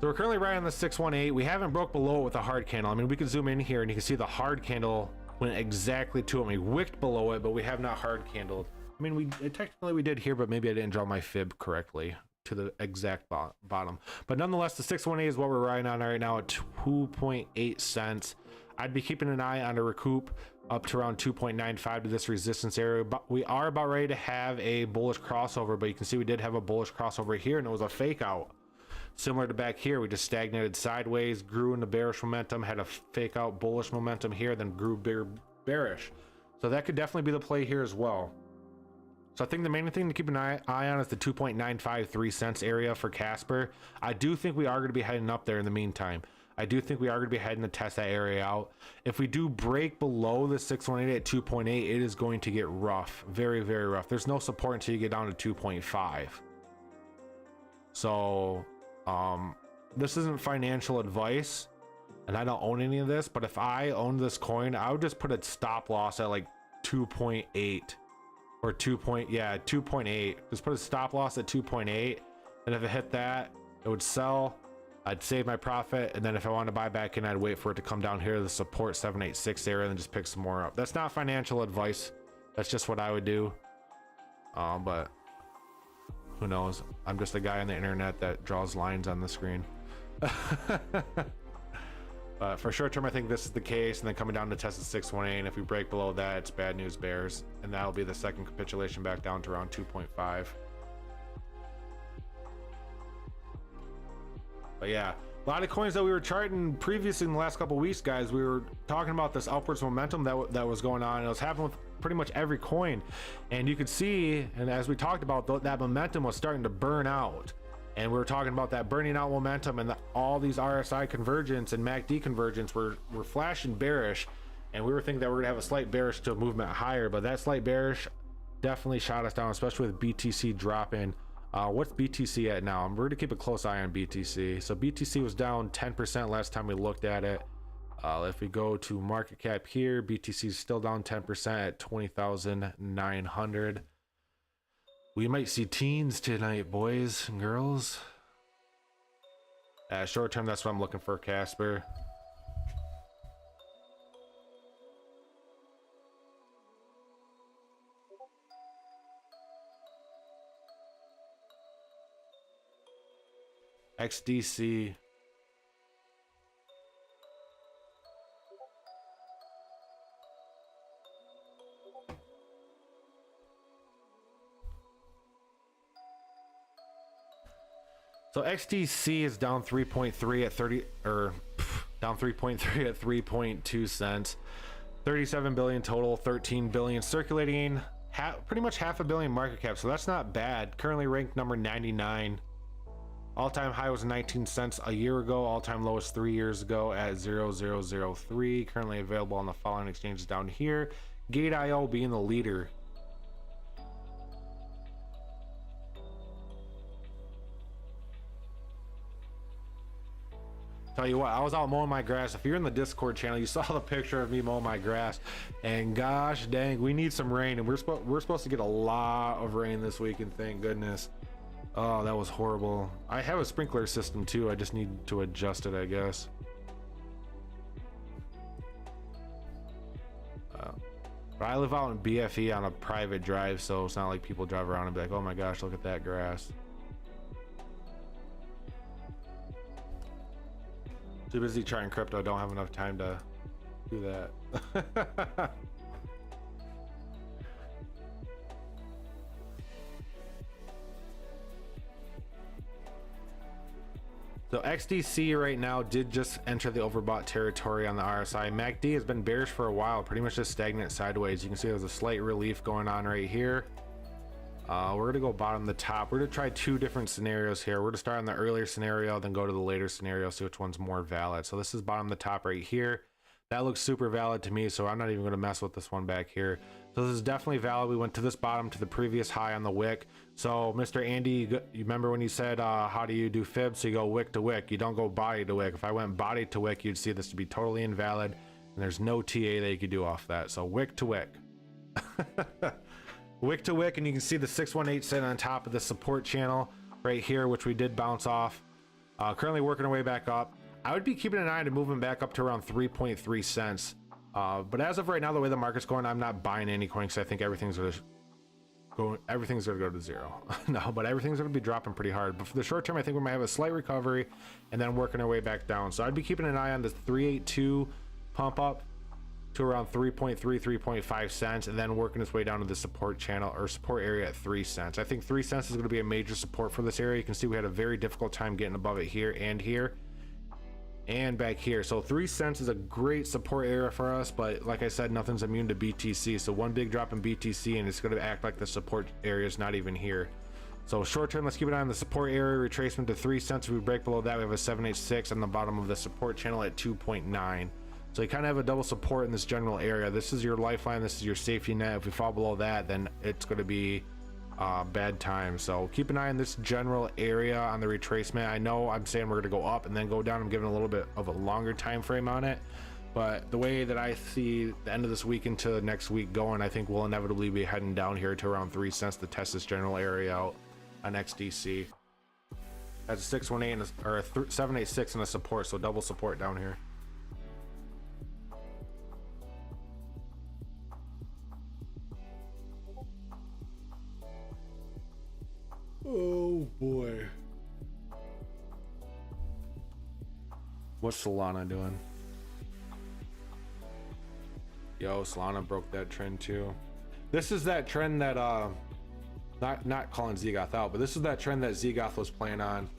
So we're currently riding on the 618. We haven't broke below it with a hard candle. I mean, we can zoom in here and you can see the hard candle went exactly to it. We wicked below it, but we have not hard candled. I mean, technically we did here, but maybe I didn't draw my fib correctly to the exact bottom. But nonetheless, the 618 is what we're riding on right now at 2.8 cents. I'd be keeping an eye on a recoup up to around 2.95 to this resistance area. But we are about ready to have a bullish crossover, but you can see we did have a bullish crossover here, and it was a fake out. Similar to back here, we just stagnated sideways, grew into bearish momentum, had a fake out bullish momentum here, then grew bearish. So that could definitely be the play here as well. So I think the main thing to keep an eye on is the 2.953 cents area for Casper. I do think we are going to be heading up there in the meantime. I do think we are going to be heading to test that area out. If we do break below the 618 at 2.8, it is going to get rough, very, very rough. There's no support until you get down to 2.5. So this isn't financial advice, and I don't own any of this, but if I owned this coin, I would just put a stop loss at like 2.8 or 2.8. Just put a stop loss at 2.8, and if it hit that, it would sell. I'd save my profit, and then if I want to buy back in, I'd wait for it to come down here to the support 786 area and then just pick some more up. That's not financial advice. That's just what I would do. But who knows? I'm just a guy on the internet that draws lines on the screen. But for short term, I think this is the case, and then coming down to test the 618. If we break below that, it's bad news bears, and that'll be the second capitulation back down to around 2.5. But yeah, a lot of coins that we were charting previously in the last couple weeks, guys. We were talking about this upwards momentum that was going on, and it was happening with pretty much every coin. And you could see, and as we talked about, that momentum was starting to burn out. And we were talking about that burning out momentum, and all these RSI convergence and MACD convergence were flashing bearish. And we were thinking that we're gonna have a slight bearish to a movement higher, but that slight bearish definitely shot us down, especially with BTC dropping. What's BTC at now? We're gonna keep a close eye on BTC. So BTC was down 10% last time we looked at it. If we go to market cap here, BTC is still down 10% at 20,900. We might see teens tonight, boys and girls. Short term, that's what I'm looking for, Casper. XDC. So XDC is down 3.3 at 30, or down 3.3 at 3.2 cents. 37 billion total, 13 billion circulating, pretty much half a billion market cap. So that's not bad. Currently ranked number 99. All-time high was 19 cents a year ago. All-time low was 3 years ago at 0003. Currently available on the following exchanges down here. Gate.io being the leader. Tell you what, I was out mowing my grass. If you're in the Discord channel, you saw the picture of me mowing my grass, and gosh dang, we need some rain, and we're supposed to get a lot of rain this weekend, thank goodness. Oh, that was horrible. I have a sprinkler system too. I just need to adjust it, I guess. But I live out in BFE on a private drive, so it's not like people drive around and be like, oh my gosh, look at that grass. Too busy trying crypto, don't have enough time to do that. So XDC right now did just enter the overbought territory on the RSI. MACD has been bearish for a while, pretty much just stagnant sideways. You can see there's a slight relief going on right here. We're gonna go bottom to top. We're gonna try two different scenarios here. We're gonna start on the earlier scenario, then go to the later scenario, see which one's more valid. So this is bottom to top right here. That looks super valid to me, so I'm not even gonna mess with this one back here. So this is definitely valid. We went to this bottom to the previous high on the wick. So Mr. Andy, you remember when you said how do you do fibs? So you go wick to wick, you don't go body to wick. If I went body to wick, you'd see this to be totally invalid, and there's no TA that you could do off that. So wick to wick. Wick to wick, and you can see the 618 sitting on top of the support channel right here, which we did bounce off. Currently working our way back up. I would be keeping an eye to moving back up to around 3.3 cents. But as of right now, the way the market's going, I'm not buying any coin because I think everything's gonna go to zero. No, but everything's gonna be dropping pretty hard. But for the short term, I think we might have a slight recovery and then working our way back down. So I'd be keeping an eye on this 382 pump up to around 3.3, 3.5 cents, and then working its way down to the support channel or support area at 3 cents. I think 3 cents is going to be a major support for this area. You can see we had a very difficult time getting above it here and back here. So 3 cents is a great support area for us, but like I said, nothing's immune to BTC. So one big drop in BTC and it's going to act like the support area is not even here. So short term, let's keep an eye on the support area retracement to 3 cents. If we break below that, we have a 786 on the bottom of the support channel at 2.9. So you kind of have a double support in this general area. This is your lifeline, this is your safety net. If we fall below that, then it's going to be bad time. So keep an eye on this general area on the retracement. I know I'm saying we're going to go up and then go down. I'm giving a little bit of a longer time frame on it, but the way that I see the end of this week into next week going, I think we'll inevitably be heading down here to around 3 cents to test this general area out on XDC. That's a 618 or a 786 and a support, so double support down here. Oh boy. What's Solana doing? Yo, Solana broke that trend too. This is that trend that not calling Zigoth out, but this is that trend that Zigoth was playing on.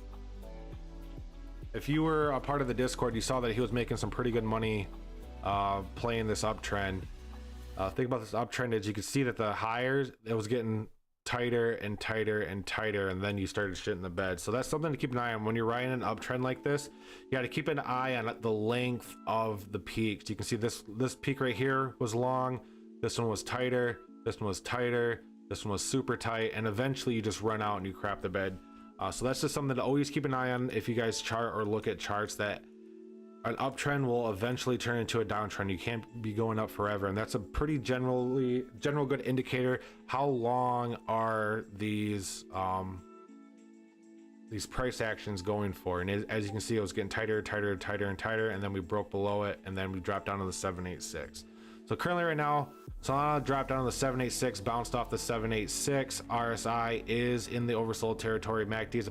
if you were a part of the Discord, you saw that he was making some pretty good money playing this uptrend. Think about this uptrend is you could see that the higher it was getting tighter and tighter and tighter, and then you started shitting the bed. So that's something to keep an eye on when you're riding an uptrend like this. You got to keep an eye on the length of the peaks. You can see this peak right here was long, this one was tighter, this one was tighter, this one was super tight, and eventually you just run out and you crap the bed. So that's just something to always keep an eye on if you guys chart or look at charts, that an uptrend will eventually turn into a downtrend. You can't be going up forever, and that's a pretty general good indicator. How long are these price actions going for? And as you can see, it was getting tighter, tighter, tighter, and tighter, and then we broke below it, and then we dropped down to the 786. So currently right now, Solana dropped down to the 786, bounced off the 786. RSI is in the oversold territory. MACD is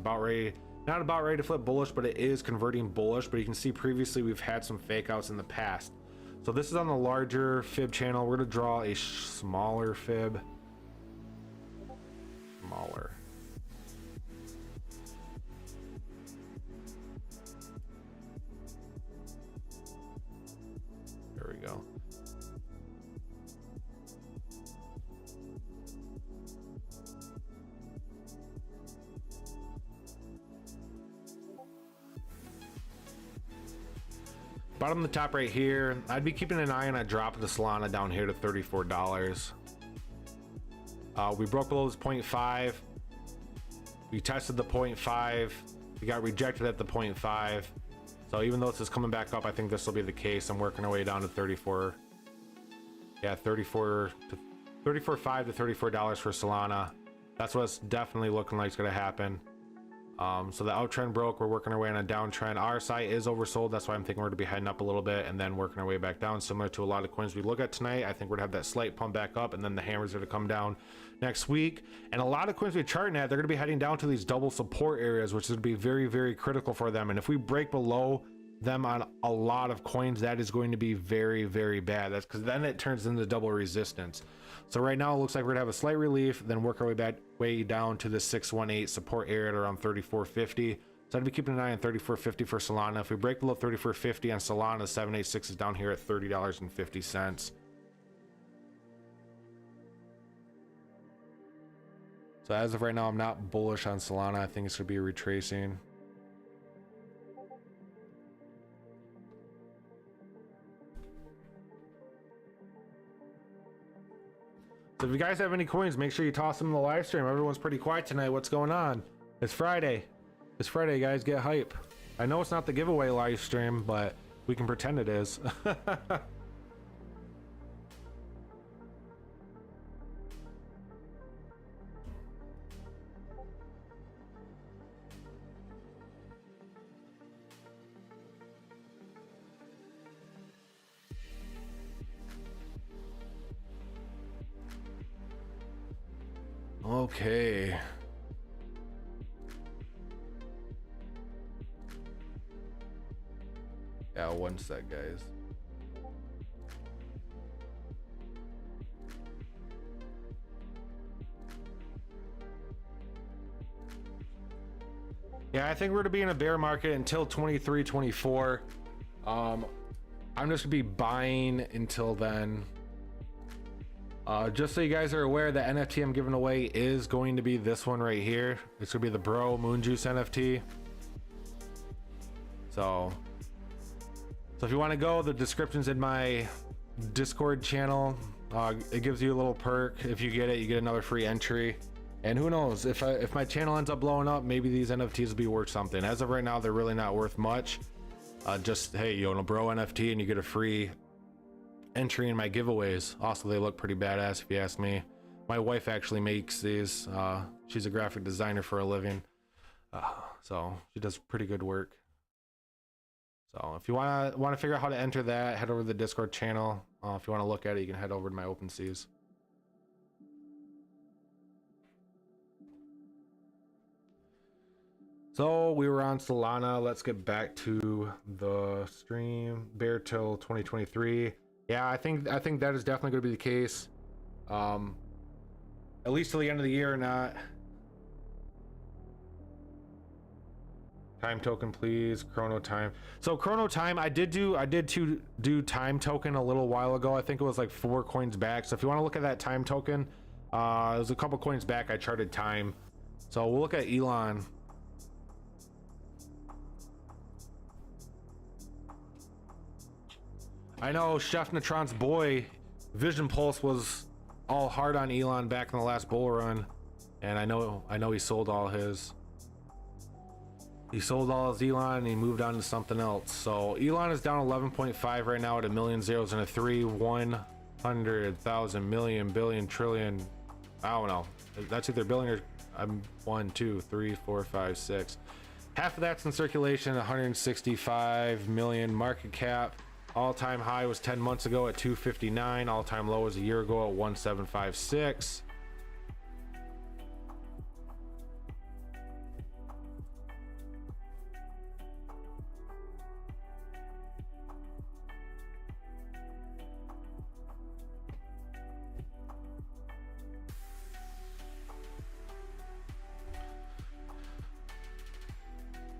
not about ready to flip bullish, but it is converting bullish. But you can see previously we've had some fake outs in the past. So this is on the larger fib channel. We're going to draw a smaller fib. Smaller. There we go. Bottom of the top right here, I'd be keeping an eye on a drop of the Solana down here to $34. We broke below this 0.5. We tested the 0.5. We got rejected at the 0.5. So even though this is coming back up, I think this will be the case. I'm working our way down to 34. Yeah, 34.5 to $34 for Solana. That's what it's definitely looking like it's going to happen. So the uptrend broke. We're working our way on a downtrend. RSI is oversold. That's why I'm thinking we're going to be heading up a little bit and then working our way back down, similar to a lot of coins we look at tonight. I think we're going to have that slight pump back up, and then the hammers are going to come down next week. And a lot of coins we're charting at, they're going to be heading down to these double support areas, which is going to be very, very critical for them. And if we break below them on a lot of coins, that is going to be very, very bad. That's because then it turns into double resistance. So right now it looks like we're gonna have a slight relief, then work our way down to the 618 support area at around 34.50. So I'd be keeping an eye on 34.50 for Solana. If we break below 34.50 on Solana, 786 is down here at $30.50. So as of right now, I'm not bullish on Solana. I think it's gonna be retracing. So if you guys have any coins, make sure you toss them in the live stream. Everyone's pretty quiet tonight. What's going on? It's Friday. It's Friday, guys. Get hype. I know it's not the giveaway live stream, but we can pretend it is. Okay. Yeah, one sec, guys. Yeah, I think we're to be in a bear market until 23, 24. I'm just gonna be buying until then. Just so you guys are aware, the NFT I'm giving away is going to be this one right here. It's gonna be the Bro Moonjuice NFT. So if you want to go, the description's in my Discord channel. It gives you a little perk. If you get it, you get another free entry. And who knows, if my channel ends up blowing up, maybe these NFTs will be worth something. As of right now, they're really not worth much. Just, hey, you own a Bro NFT and you get a free entry in my giveaways. Also, they look pretty badass if you ask me. My wife actually makes these. She's a graphic designer for a living, so she does pretty good work. So if you want to figure out how to enter that, head over to the Discord channel. If you want to look at it, you can head over to my OpenSeas. So we were on Solana. Let's get back to the stream. Bear till 2023. Yeah, I think that is definitely going to be the case. At least till the end of the year or not. Time token, please. Chrono time. So chrono time, I did do time token a little while ago. I think it was like 4 coins back. So if you want to look at that time token, it was a couple coins back. I charted time. So we'll look at Elon. I know Chef Natron's boy Vision Pulse was all hard on Elon back in the last bull run, and I know he sold all his. He sold all his Elon and he moved on to something else. So Elon is down 11.5 right now at 1,000,000 zeros and a 3, 100,000 million billion trillion. I don't know. That's either billion or 1, 2, 3, 4, 5, 6. Half of that's in circulation. 165 million market cap. All-time high was 10 months ago at 259. All-time low was a year ago at 1756.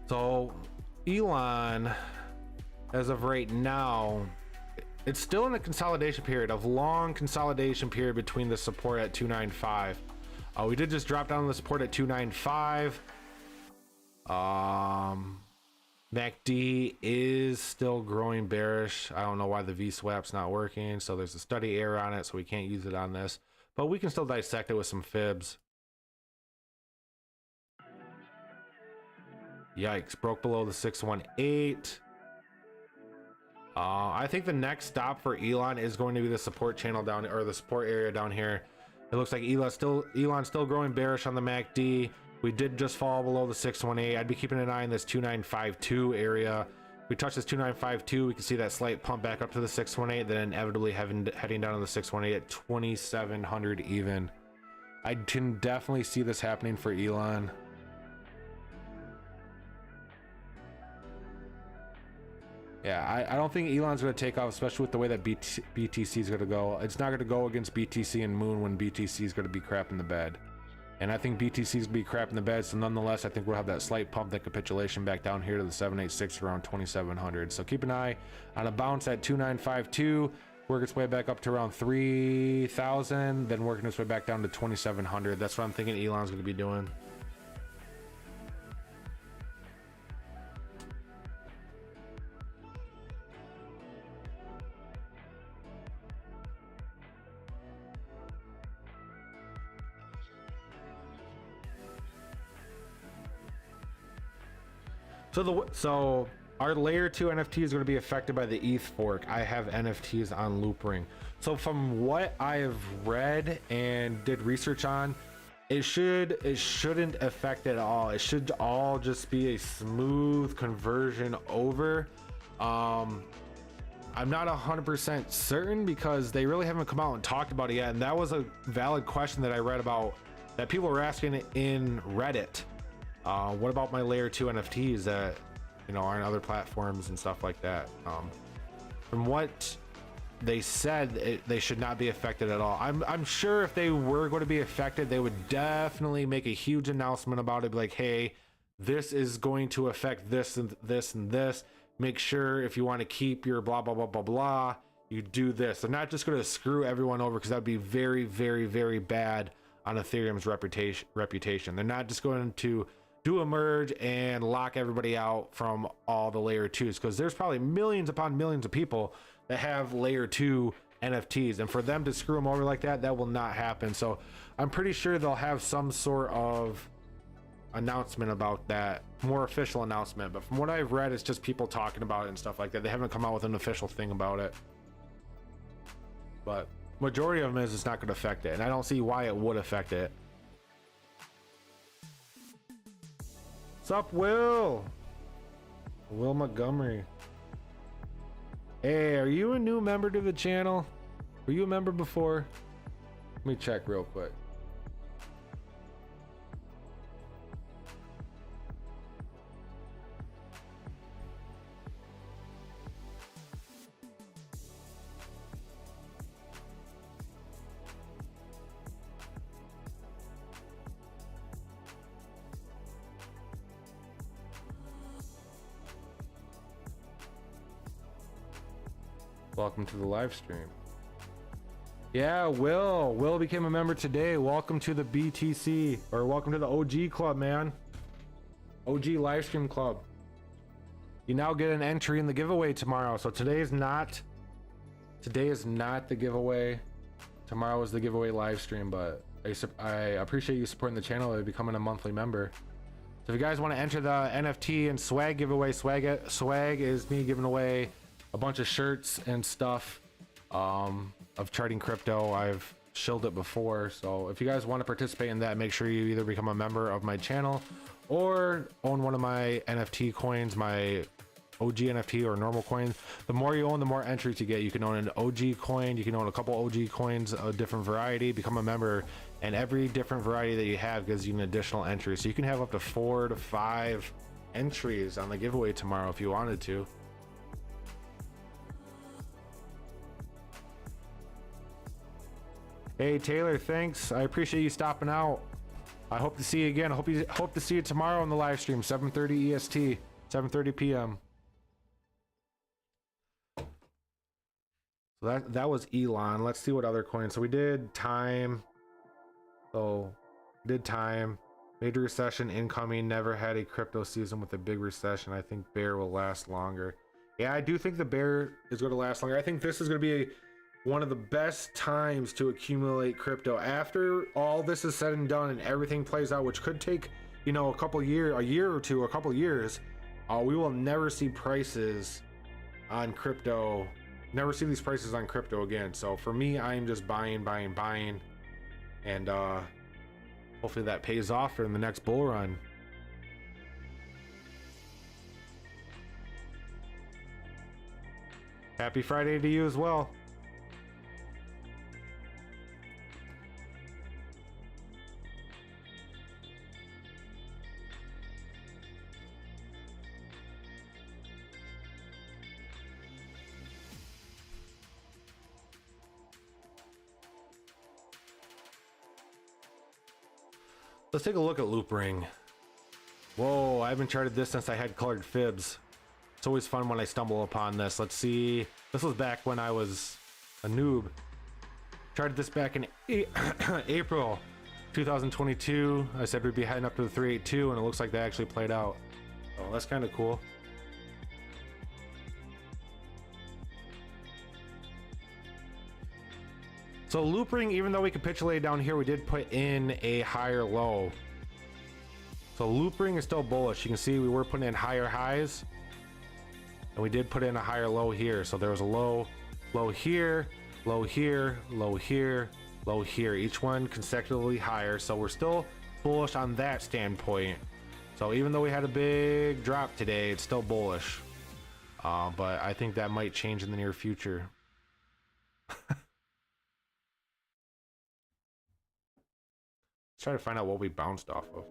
So Elon, as of right now, it's still in a consolidation period, of long consolidation period between the support at 295. We did just drop down the support at 295. MACD is still growing bearish. I don't know why the VSWAP's not working. So there's a study error on it, so we can't use it on this, but we can still dissect it with some fibs. Yikes, broke below the 618. I think the next stop for Elon is going to be the support channel down, or the support area down here. It looks like Elon's still growing bearish on the MACD. We did just fall below the 618. I'd be keeping an eye on this 2952 area. If we touch this 2952, we can see that slight pump back up to the 618, then inevitably heading down to the 618 at 2700 even. I can definitely see this happening for Elon. Yeah, I don't think Elon's going to take off, especially with the way that BTC is going to go. It's not going to go against BTC and Moon when BTC is going to be crap in the bed. And I think BTC is going to be crap in the bed, so nonetheless, I think we'll have that slight pump, that capitulation back down here to the 786 around 2700. So keep an eye on a bounce at 2952, work its way back up to around 3000, then working its way back down to 2700. That's what I'm thinking Elon's going to be doing. So our layer 2 NFT is going to be affected by the ETH fork. I have NFTs on Loopring. So from what I have read and did research on, it shouldn't affect it at all. It should all just be a smooth conversion over. I'm not 100% certain because they really haven't come out and talked about it yet. And that was a valid question that I read about, that people were asking in Reddit. What about my layer 2 NFTs that, you know, are on other platforms and stuff like that? From what they said, they should not be affected at all. I'm sure if they were going to be affected, they would definitely make a huge announcement about it, be like, hey, this is going to affect this and this and this. Make sure if you want to keep your blah blah blah blah blah, you do this. They're not just going to screw everyone over, because that would be very, very, very bad on Ethereum's reputation. They're not just going to do a merge and lock everybody out from all the layer 2s, because there's probably millions upon millions of people that have layer 2 NFTs, and for them to screw them over like that, that will not happen. So I'm pretty sure they'll have some sort of announcement about that, more official announcement. But from what I've read, it's just people talking about it and stuff like that. They haven't come out with an official thing about it, but majority of them is it's not going to affect it, and I don't see why it would affect it. What's up, Will Montgomery? Hey, are you a new member to the channel? Were you a member before? Let me check real quick. Welcome to the live stream. Yeah, Will became a member today. Welcome to the BTC, or welcome to the OG club, man. OG live stream club. You now get an entry in the giveaway tomorrow. So today is not the giveaway. Tomorrow is the giveaway live stream, but I appreciate you supporting the channel by becoming a monthly member. So if you guys want to enter the NFT and swag giveaway, swag is me giving away a bunch of shirts and stuff of charting crypto. I've shilled it before, so if you guys want to participate in that, make sure you either become a member of my channel or own one of my NFT coins, my OG NFT or normal coins. The more you own, the more entries you get. You can own an OG coin, you can own a couple OG coins, a different variety, become a member, and every different variety that you have gives you an additional entry. So you can have up to 4 to 5 entries on the giveaway tomorrow if you wanted to. Hey Taylor, thanks. I appreciate you stopping out. I hope to see you again. I hope to see you tomorrow on the live stream, 7:30 EST, 7:30 p.m. So that was Elon. Let's see what other coins. So we did time. Major recession incoming. Never had a crypto season with a big recession. I think bear will last longer. Yeah, I do think the bear is going to last longer. I think this is going to be one of the best times to accumulate crypto after all this is said and done and everything plays out, which could take, you know, a year or two, a couple years. We will never see prices on crypto, never see these prices on crypto again. So for me, I'm just buying, and hopefully that pays off in the next bull run. Happy Friday to you as well. Let's take a look at Loop Ring. Whoa, I haven't charted this since I had colored fibs. It's always fun when I stumble upon this. Let's see. This was back when I was a noob. Charted this back in April 2022. I said we'd be heading up to the 382, and it looks like that actually played out. Oh, that's kind of cool. So Loop Ring, even though we capitulated down here, we did put in a higher low. So Loop Ring is still bullish. You can see we were putting in higher highs, and we did put in a higher low here. So there was a low here, low here, low here, low here. Each one consecutively higher. So we're still bullish on that standpoint. So even though we had a big drop today, it's still bullish. But I think that might change in the near future. Try to find out what we bounced off of.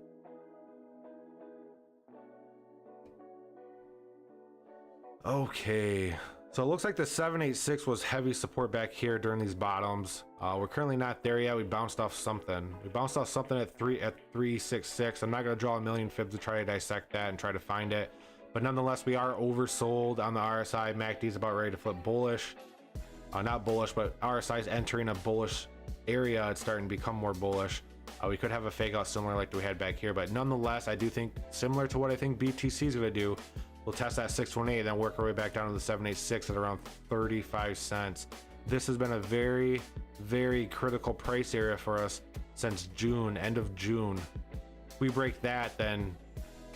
Okay, so it looks like the 786 was heavy support back here during these bottoms. We're currently not there yet. We bounced off something. We bounced off something at 366. I'm not gonna draw a million fibs to try to dissect that and try to find it, but nonetheless, we are oversold on the RSI. MACD is about ready to flip bullish. Not bullish, but RSI is entering a bullish area. It's starting to become more bullish. We could have a fake out similar like we had back here, but nonetheless, I do think similar to what I think BTC is going to do, we'll test that 618, then work our way back down to the 786 at around 35 cents. This has been a very, very critical price area for us since June, end of June. If we break that, then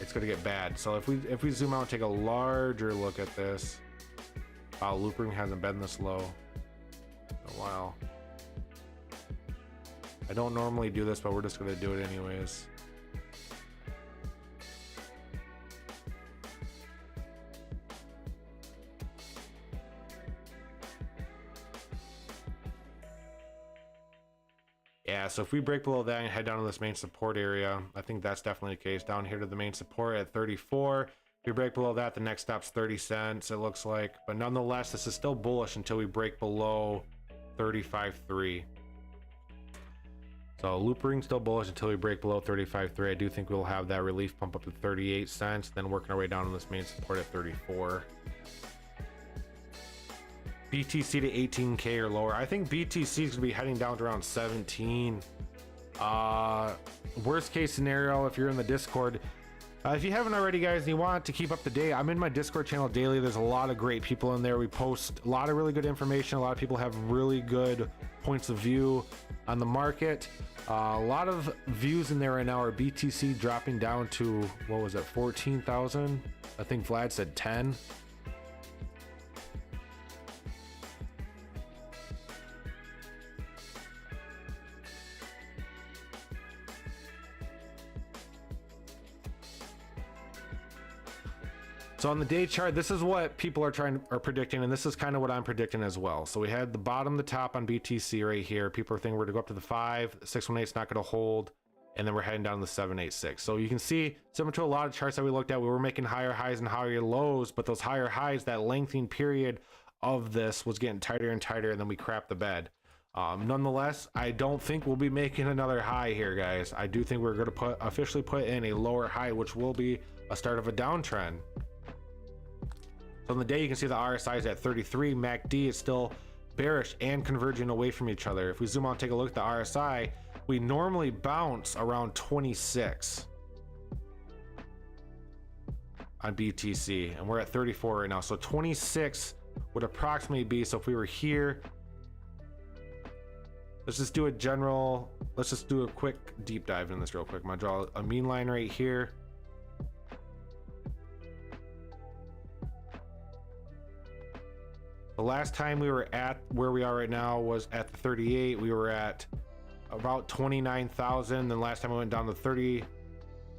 it's going to get bad. So if we zoom out and take a larger look at this, wow, Loop Ring hasn't been this low in a while. I don't normally do this, but we're just going to do it anyways. Yeah, so if we break below that and head down to this main support area, I think that's definitely the case. Down here to the main support at 34. If we break below that, the next stop's 30 cents, it looks like. But nonetheless, this is still bullish until we break below 35.3. So Loop Ring still bullish until we break below 35.3. I do think we'll have that relief pump up to 38 cents, then working our way down to this main support at 34. BTC to 18K or lower. I think BTC is going to be heading down to around 17. Worst case scenario, if you're in the Discord, if you haven't already, guys, and you want to keep up to date, I'm in my Discord channel daily. There's a lot of great people in there. We post a lot of really good information. A lot of people have really good points of view on the market. A lot of views in there right now are BTC dropping down to, what was it, 14,000? I think Vlad said 10. So on the day chart, this is what people are predicting, and this is kind of what I'm predicting as well. So we had the bottom, the top on BTC right here. People are thinking we're to go up to the 5, 618 is not going to hold, and then we're heading down to the 786. So you can see, similar to a lot of charts that we looked at, we were making higher highs and higher lows, but those higher highs, that lengthening period of this was getting tighter and tighter, and then we crapped the bed. Nonetheless, I don't think we'll be making another high here, guys. I do think we're going to officially put in a lower high, which will be a start of a downtrend. So on the day, you can see the RSI is at 33. MACD is still bearish and converging away from each other. If we zoom out and take a look at the RSI, we normally bounce around 26 on BTC, and we're at 34 right now. So 26 would approximately be, so if we were here, let's just do a quick deep dive in this real quick. I'm gonna draw a mean line right here. The last time we were at where we are right now was at the 38. We were at about 29,000. Then last time we went down to 30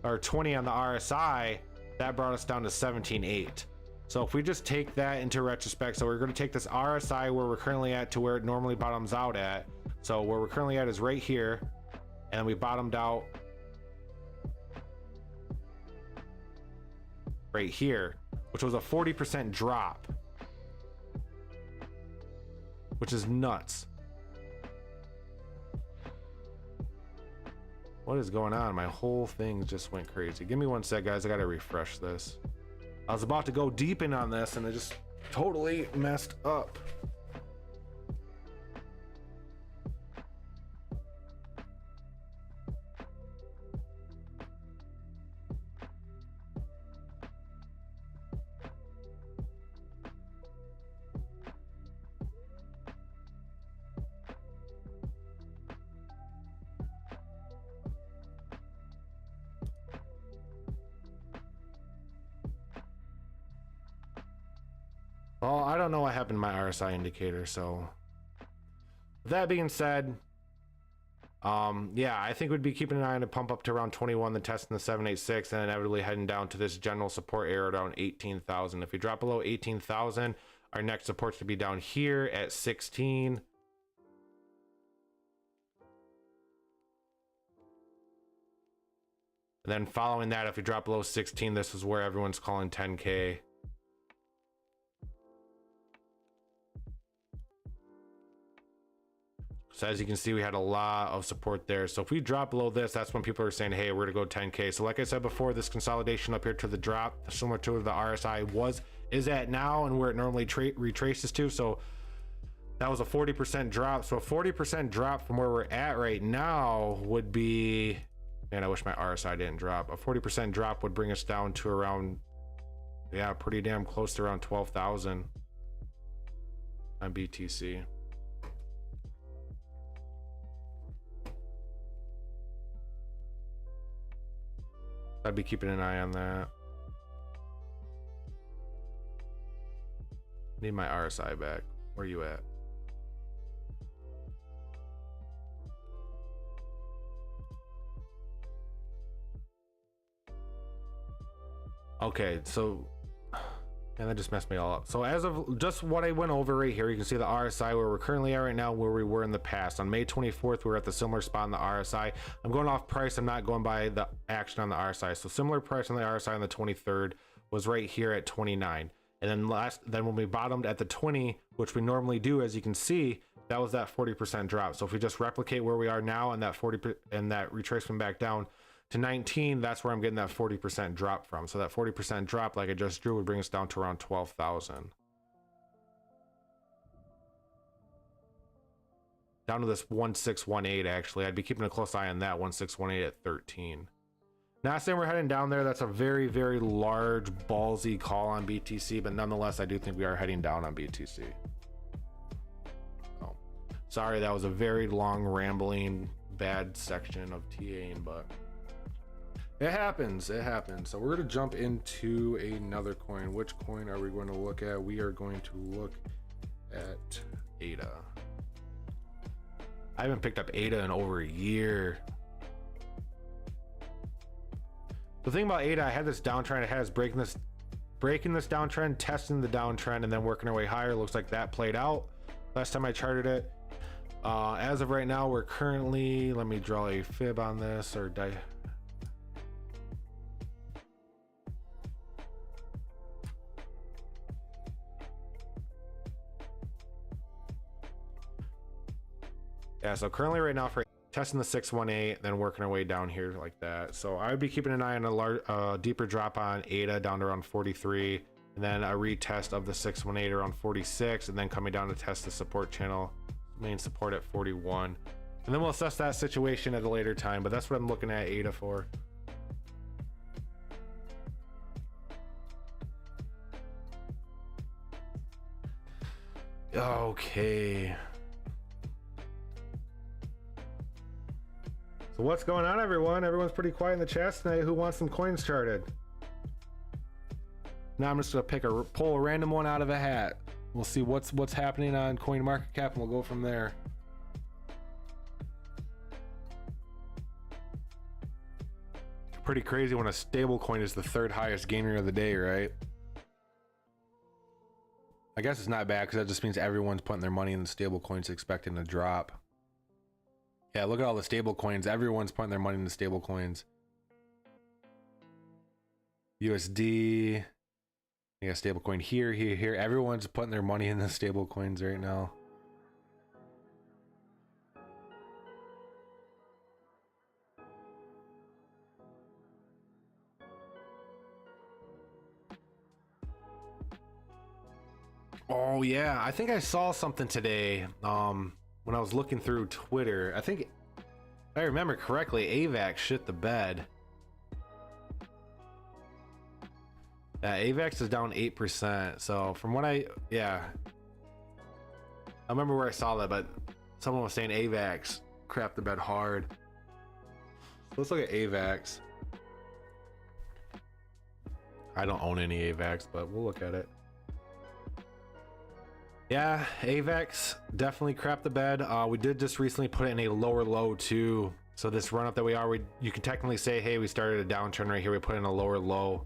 or 20 on the RSI, that brought us down to 17.8. So if we just take that into retrospect, so we're going to take this RSI where we're currently at to where it normally bottoms out at. So where we're currently at is right here, and we bottomed out right here, which was a 40% drop, which is nuts. What is going on? My whole thing just went crazy. Give me one sec, guys. I gotta refresh this. I was about to go deep in on this and it just totally messed up. Well, I don't know what happened to my RSI indicator, so that being said, yeah, I think we'd be keeping an eye on a pump up to around 21, then testing the 786, and inevitably heading down to this general support area around 18,000. If we drop below 18,000, our next support's to be down here at 16. And then following that, if we drop below 16, this is where everyone's calling 10K. So as you can see, we had a lot of support there. So if we drop below this, that's when people are saying, hey, we're to go 10K. So like I said before, this consolidation up here to the drop, similar to where the RSI is at now and where it normally retraces to. So that was a 40% drop. So a 40% drop from where we're at right now would be, man, I wish my RSI didn't drop. A 40% drop would bring us down to around, yeah, pretty damn close to around 12,000 on BTC. I'd be keeping an eye on that. Need my RSI back. Where you at? Okay, so, and that just messed me all up. So as of just what I went over right here, you can see the RSI where we're currently at right now, where we were in the past. On May 24th, we were at the similar spot on the RSI. I'm going off price. I'm not going by the action on the RSI. So similar price on the RSI on the 23rd was right here at 29. And then when we bottomed at the 20, which we normally do, as you can see, that was that 40% drop. So if we just replicate where we are now and that 40 and that retracement back down to 19, that's where I'm getting that 40% drop from. So that 40% drop, like I just drew, would bring us down to around 12,000. down to this 1618. Actually, I'd be keeping a close eye on that 1618 at 13. Not saying we're heading down there. That's a very, very large ballsy call on BTC, but nonetheless, I do think we are heading down on BTC. Oh, sorry, that was a very long, rambling, bad section of TAing, but it happens. It happens. So we're going to jump into another coin. Which coin are we going to look at? We are going to look at ADA. I haven't picked up ADA in over a year. The thing about ADA, I had this downtrend. I had us breaking this downtrend, testing the downtrend, and then working our way higher. Looks like that played out last time I charted it. As of right now, we're currently, let me draw a fib on this, or yeah, so currently right now for testing the 618, then working our way down here like that. So I would be keeping an eye on a large, deeper drop on ADA down to around 43, and then a retest of the 618 around 46, and then coming down to test the support channel, main support at 41. And then we'll assess that situation at a later time, but that's what I'm looking at ADA for. Okay. So what's going on, everyone? Everyone's pretty quiet in the chat tonight. Who wants some coins charted? Now I'm just gonna pull a random one out of a hat. We'll see what's happening on CoinMarketCap, and we'll go from there. Pretty crazy when a stable coin is the third highest gainer of the day, right? I guess it's not bad because that just means everyone's putting their money in the stable coins expecting to drop. Yeah, look at all the stable coins. Everyone's putting their money in the stable coins. USD. Yeah, stable coin here, here, here. Everyone's putting their money in the stable coins right now. Oh yeah, I think I saw something today. When I was looking through Twitter, I think, if I remember correctly, AVAX shit the bed. AVAX is down 8%. So from what I remember where I saw that, but someone was saying AVAX crapped the bed hard. Let's look at AVAX. I don't own any AVAX, but we'll look at it. Yeah, AVAX definitely crapped the bed. We did just recently put it in a lower low too. So this run up that we are, you can technically say, hey, we started a downtrend right here. We put in a lower low.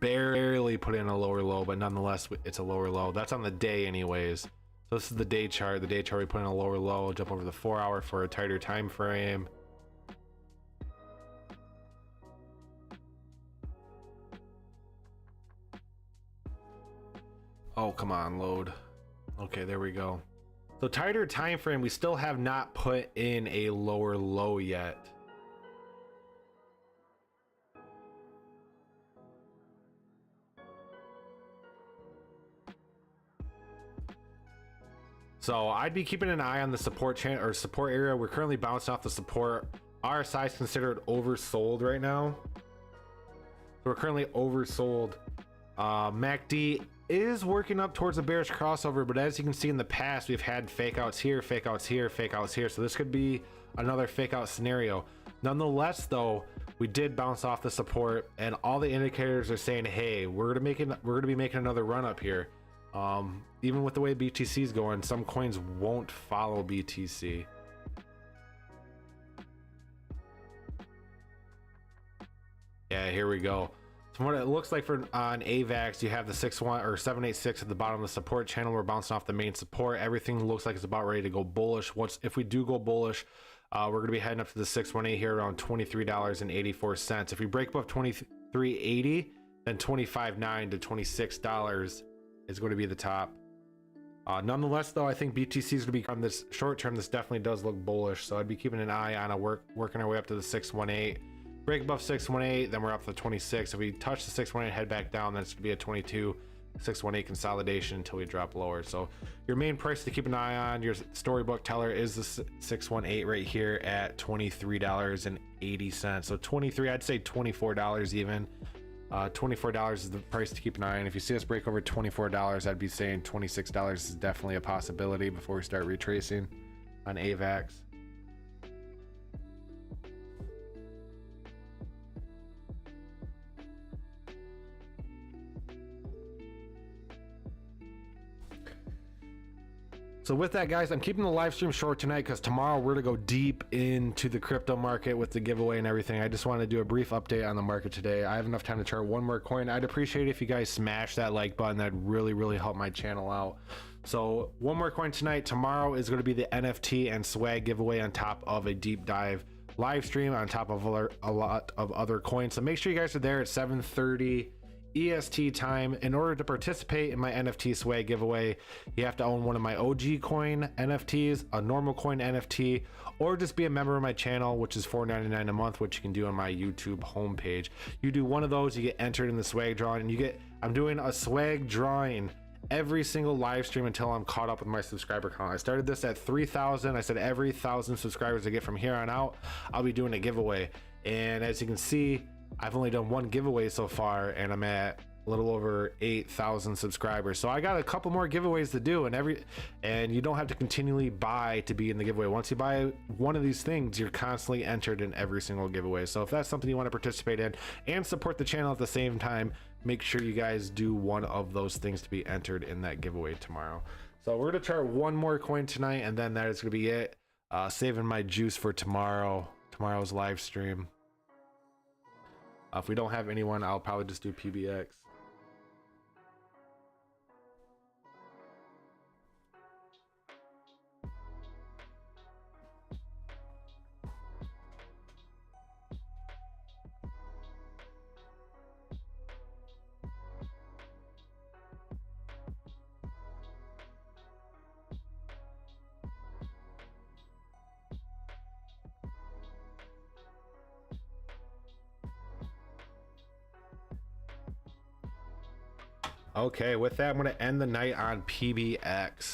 Barely put in a lower low, but nonetheless, it's a lower low. That's on the day anyways. So this is the day chart. The day chart, we put in a lower low, jump over the 4 hour for a tighter time frame. Oh, come on, load. Okay, there we go. So tighter time frame, we still have not put in a lower low yet. So I'd be keeping an eye on the support channel or support area. We're currently bouncing off the support. RSI is considered oversold right now. So we're currently oversold. MACD is working up towards a bearish crossover, but as you can see in the past, we've had fake outs here, fake outs here, fake outs here. So this could be another fake out scenario. Nonetheless, though, we did bounce off the support, and all the indicators are saying, hey, we're gonna be making another run up here. Even with the way BTC is going, some coins won't follow BTC. Yeah, here we go. From what it looks like on AVAX, you have the 6-1 or 786 at the bottom of the support channel. We're bouncing off the main support. Everything looks like it's about ready to go bullish. If we do go bullish, we're going to be heading up to the 618 here around $23.84. If we break above $23.80, then $25.09 to $26 is going to be the top. Nonetheless, though, I think BTC is going to be on this short term. This definitely does look bullish, so I'd be keeping an eye on working our way up to the 618. Break above 618, then we're up to the 26. If we touch the 618, head back down, then it's going to be a 618 consolidation until we drop lower. So your main price to keep an eye on, your storybook teller, is the 618 right here at $23.80. So 23, I'd say $24 even. $24 is the price to keep an eye on. If you see us break over $24, I'd be saying $26 is definitely a possibility before we start retracing on AVAX. So with that, guys, I'm keeping the live stream short tonight because tomorrow we're to go deep into the crypto market with the giveaway and everything. I just want to do a brief update on the market today. I have enough time to chart one more coin. I'd appreciate it if you guys smash that like button. That'd really help my channel out. So one more coin tonight. Tomorrow is going to be the NFT and swag giveaway on top of a deep dive live stream on top of a lot of other coins. So make sure you guys are there at 7:30 EST time. In order to participate in my NFT swag giveaway, you have to own one of my OG coin NFTs, a normal coin NFT, or just be a member of my channel, which is $4.99 a month, which you can do on my YouTube homepage. You do one of those, you get entered in the swag drawing, and I'm doing a swag drawing every single live stream until I'm caught up with my subscriber count. I started this at 3,000. I said every 1,000 subscribers I get from here on out, I'll be doing a giveaway. And as you can see, I've only done one giveaway so far, and I'm at a little over 8,000 subscribers. So I got a couple more giveaways to do, and you don't have to continually buy to be in the giveaway. Once you buy one of these things, you're constantly entered in every single giveaway. So if that's something you want to participate in and support the channel at the same time, make sure you guys do one of those things to be entered in that giveaway tomorrow. So we're gonna chart one more coin tonight, and then that is gonna be it. Saving my juice for tomorrow's live stream. If we don't have anyone, I'll probably just do PBX. Okay, with that, I'm going to end the night on PBX.